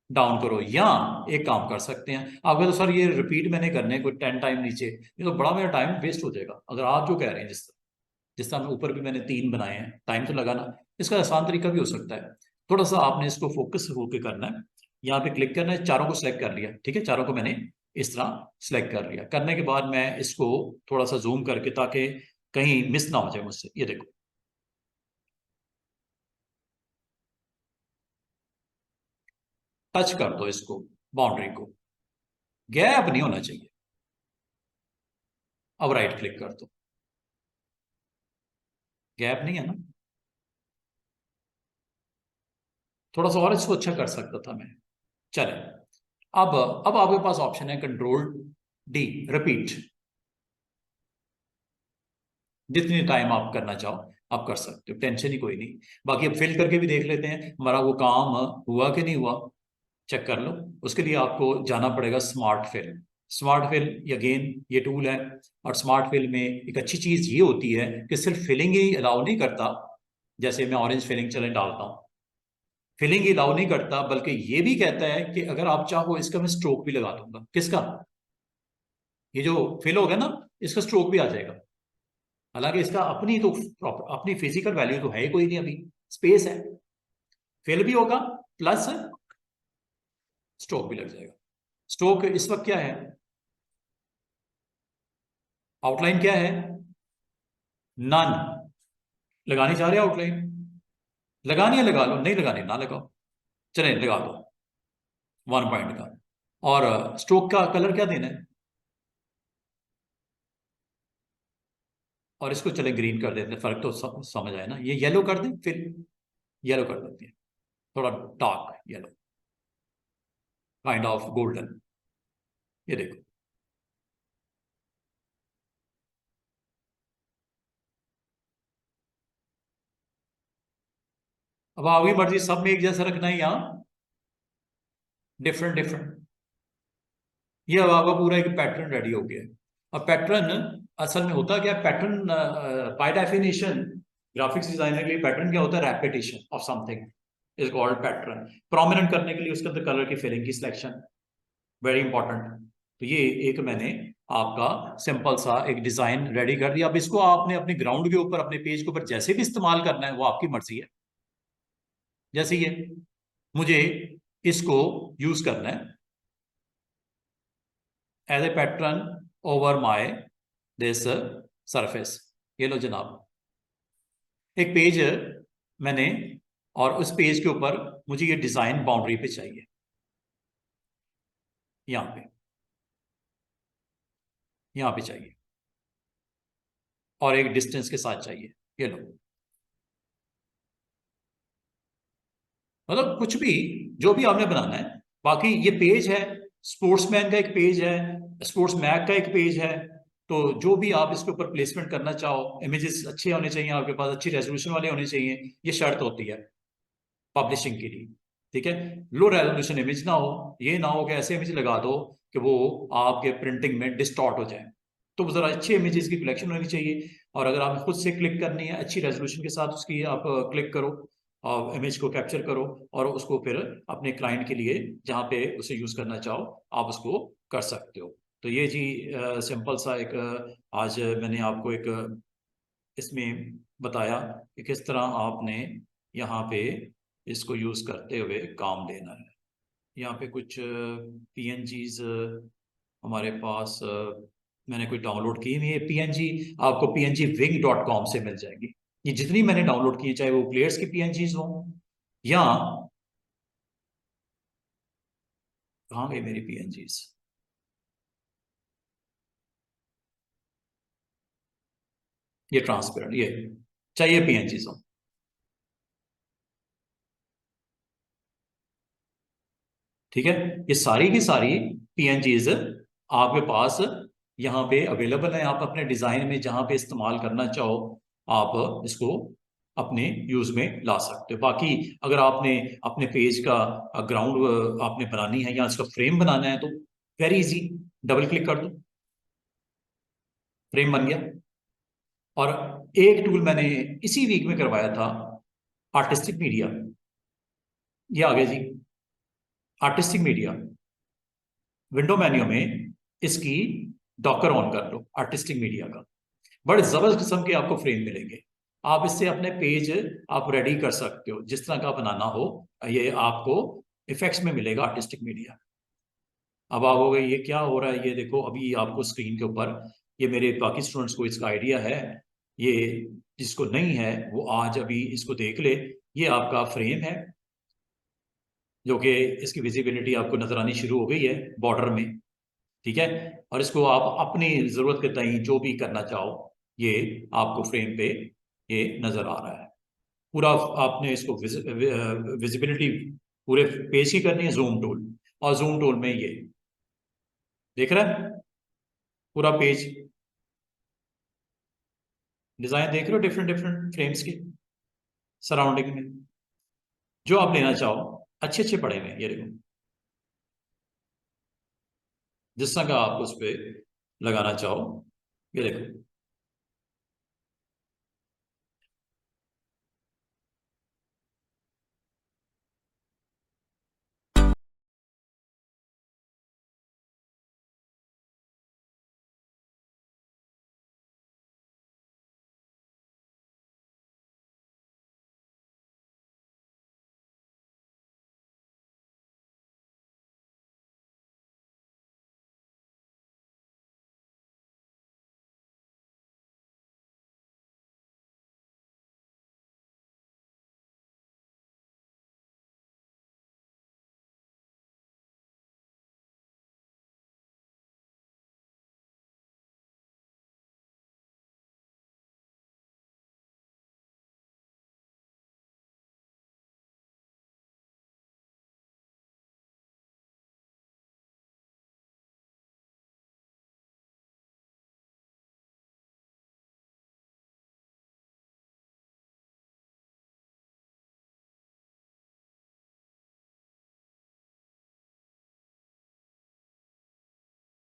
डाउन करो, या एक काम कर सकते हैं आपका, तो सर ये रिपीट मैंने करने को 10 टाइम नीचे, ये तो बड़ा मेरा टाइम वेस्ट हो जाएगा। अगर आप जो कह रहे हैं जिस तरह ऊपर भी मैंने 3 बनाए हैं, टाइम तो लगाना, इसका आसान तरीका भी हो सकता है। थोड़ा सा आपने इसको फोकस होकर करना है, यहाँ पे क्लिक करना है, चारों को सिलेक्ट कर लिया, ठीक है, चारों को मैंने इस तरह सिलेक्ट कर लिया। करने के बाद मैं इसको थोड़ा सा जूम करके, ताकि कहीं मिस ना हो जाए मुझसे, ये देखो, टच कर दो इसको, बाउंड्री को, गैप नहीं होना चाहिए। अब राइट क्लिक कर दो, गैप नहीं है ना, थोड़ा सा और इसको अच्छा कर सकता था मैं। चले, अब आपके पास ऑप्शन है कंट्रोल D, रिपीट। जितनी टाइम आप करना चाहो आप कर सकते हो, टेंशन ही कोई नहीं। बाकी अब फिल करके भी देख लेते हैं हमारा वो काम हुआ कि नहीं हुआ, चेक कर लो। उसके लिए आपको जाना पड़ेगा smart fill. Smart fill again ये टूल है, और स्मार्ट फिल में एक अच्छी चीज ये होती है कि सिर्फ फिलिंग ही अलाउ नहीं करता। जैसे मैं ऑरेंज फिलिंग चले डालता हूँ, फिलिंग ही अलाउ नहीं करता, बल्कि ये भी कहता है कि अगर आप चाहो इसका मैं स्ट्रोक भी लगा दूंगा। किसका? ये जो फिल होगा ना, इसका स्ट्रोक भी आ जाएगा। हालांकि इसका अपनी तो अपनी फिजिकल वैल्यू तो है ही कोई नहीं, अभी स्पेस है, फिल भी होगा प्लस स्ट्रोक भी लग जाएगा। स्ट्रोक इस वक्त क्या है, आउटलाइन क्या है, नन। लगानी चाह रहे हो आउटलाइन, लगानी है लगा लो, नहीं लगानी ना लगाओ, चले लगा दो 1 पॉइंट का। और स्ट्रोक का कलर क्या देना है, और इसको चले ग्रीन कर देते हैं, फर्क तो समझ आया ना। ये येलो कर दें फिर, येलो कर देते हैं, थोड़ा dark yellow, kind of golden, ये देखो। अब आपकी मर्जी, सब में एक जैसा रखना है, यहाँ डिफरेंट डिफरेंट। ये अब आपका पूरा एक पैटर्न रेडी हो गया है। अब पैटर्न असल में होता क्या है, pattern by definition graphics designer के लिए पैटर्न क्या होता है, repetition of something is called pattern. Prominent करने के लिए उसके अंदर कलर की फिलिंग की सिलेक्शन वेरी इंपॉर्टेंट। तो ये एक मैंने आपका सिंपल सा एक डिजाइन रेडी कर दिया। अब इसको आपने अपने ग्राउंड के ऊपर, अपने पेज के ऊपर जैसे भी इस्तेमाल करना है वो आपकी मर्जी है। जैसे ये मुझे इसको यूज करना है as a pattern over my this surface. ये लो जनाब, एक पेज मैंने, और उस पेज के ऊपर मुझे ये डिजाइन बाउंड्री पे चाहिए, यहाँ पे, यहाँ पे चाहिए, और एक डिस्टेंस के साथ चाहिए। ये लो, मतलब कुछ भी, जो भी आपने बनाना है। बाकी ये पेज है, स्पोर्ट्समैन का एक पेज है, स्पोर्ट्स मैग का एक पेज है। तो जो भी आप इसके ऊपर प्लेसमेंट करना चाहो, इमेजेस अच्छे होने चाहिए आपके पास, अच्छी रेजोल्यूशन वाले होने चाहिए, ये शर्त होती है पब्लिशिंग के लिए। ठीक है, लो रेजोल्यूशन इमेज ना हो, ये ना हो कि ऐसे इमेज लगा दो कि वो आपके प्रिंटिंग में डिस्टॉर्ट हो जाए। तो जरा अच्छे इमेजेस की कलेक्शन होनी चाहिए। और अगर आपने खुद से क्लिक करनी है अच्छी रेजोल्यूशन के साथ, उसकी आप क्लिक करो और इमेज को कैप्चर करो, और उसको फिर अपने क्लाइंट के लिए जहाँ पे उसे यूज करना चाहो आप उसको कर सकते हो। तो ये जी सिंपल सा एक आज मैंने आपको एक इसमें बताया कि किस तरह आपने यहाँ पे इसको यूज करते हुए काम लेना है। यहाँ पे कुछ PNGs हमारे पास मैंने कोई डाउनलोड की हुई है PNG, आपको PNGwing.com से मिल जाएगी। ये जितनी मैंने डाउनलोड की है, चाहे वो प्लेयर्स की PNGs हो, या कहाँ गई मेरी PNGs, ये ट्रांसपेरेंट, ये चाहिए PNGs हो, ठीक है। ये सारी की सारी PNGs आपके पास यहाँ पे अवेलेबल है। आप अपने डिजाइन में जहाँ पे इस्तेमाल करना चाहो आप इसको अपने यूज में ला सकते हो। बाकी अगर आपने अपने पेज का ग्राउंड आपने बनानी है या इसका फ्रेम बनाना है, तो वेरी इजी, डबल क्लिक कर दो, फ्रेम बन गया। और एक टूल मैंने इसी वीक में करवाया था, आर्टिस्टिक मीडिया, ये आ गया जी। आर्टिस्टिक मीडिया, विंडो मेन्यू में इसकी डॉकर ऑन कर लो आर्टिस्टिक मीडिया का। बड़े जबरदस्त किस्म के आपको फ्रेम मिलेंगे। आप इससे अपने पेज आप रेडी कर सकते हो जिस तरह का बनाना हो। ये आपको इफेक्ट्स में मिलेगा आर्टिस्टिक मीडिया। अब आप हो गए ये क्या हो रहा है, ये देखो अभी आपको स्क्रीन के ऊपर, ये मेरे बाकी स्टूडेंट्स को इसका आइडिया है, ये जिसको नहीं है वो आज अभी इसको देख ले। ये आपका फ्रेम है जो कि इसकी विजिबिलिटी आपको नजर आनी शुरू हो गई है बॉर्डर में, ठीक है। और इसको आप अपनी जरूरत के तई जो भी करना चाहो, ये आपको फ्रेम पे ये नजर आ रहा है पूरा। आपने इसको विजिबिलिटी पूरे पेज की करनी है, जूम टूल, और जूम टूल में ये देख रहा है पूरा पेज डिजाइन देख रहे हो, डिफरेंट डिफरेंट फ्रेम्स के सराउंडिंग में जो आप लेना चाहो। अच्छे अच्छे पड़े हुए हैं ये देखो, जिस तरह का आप उस पर लगाना चाहो ये देखो।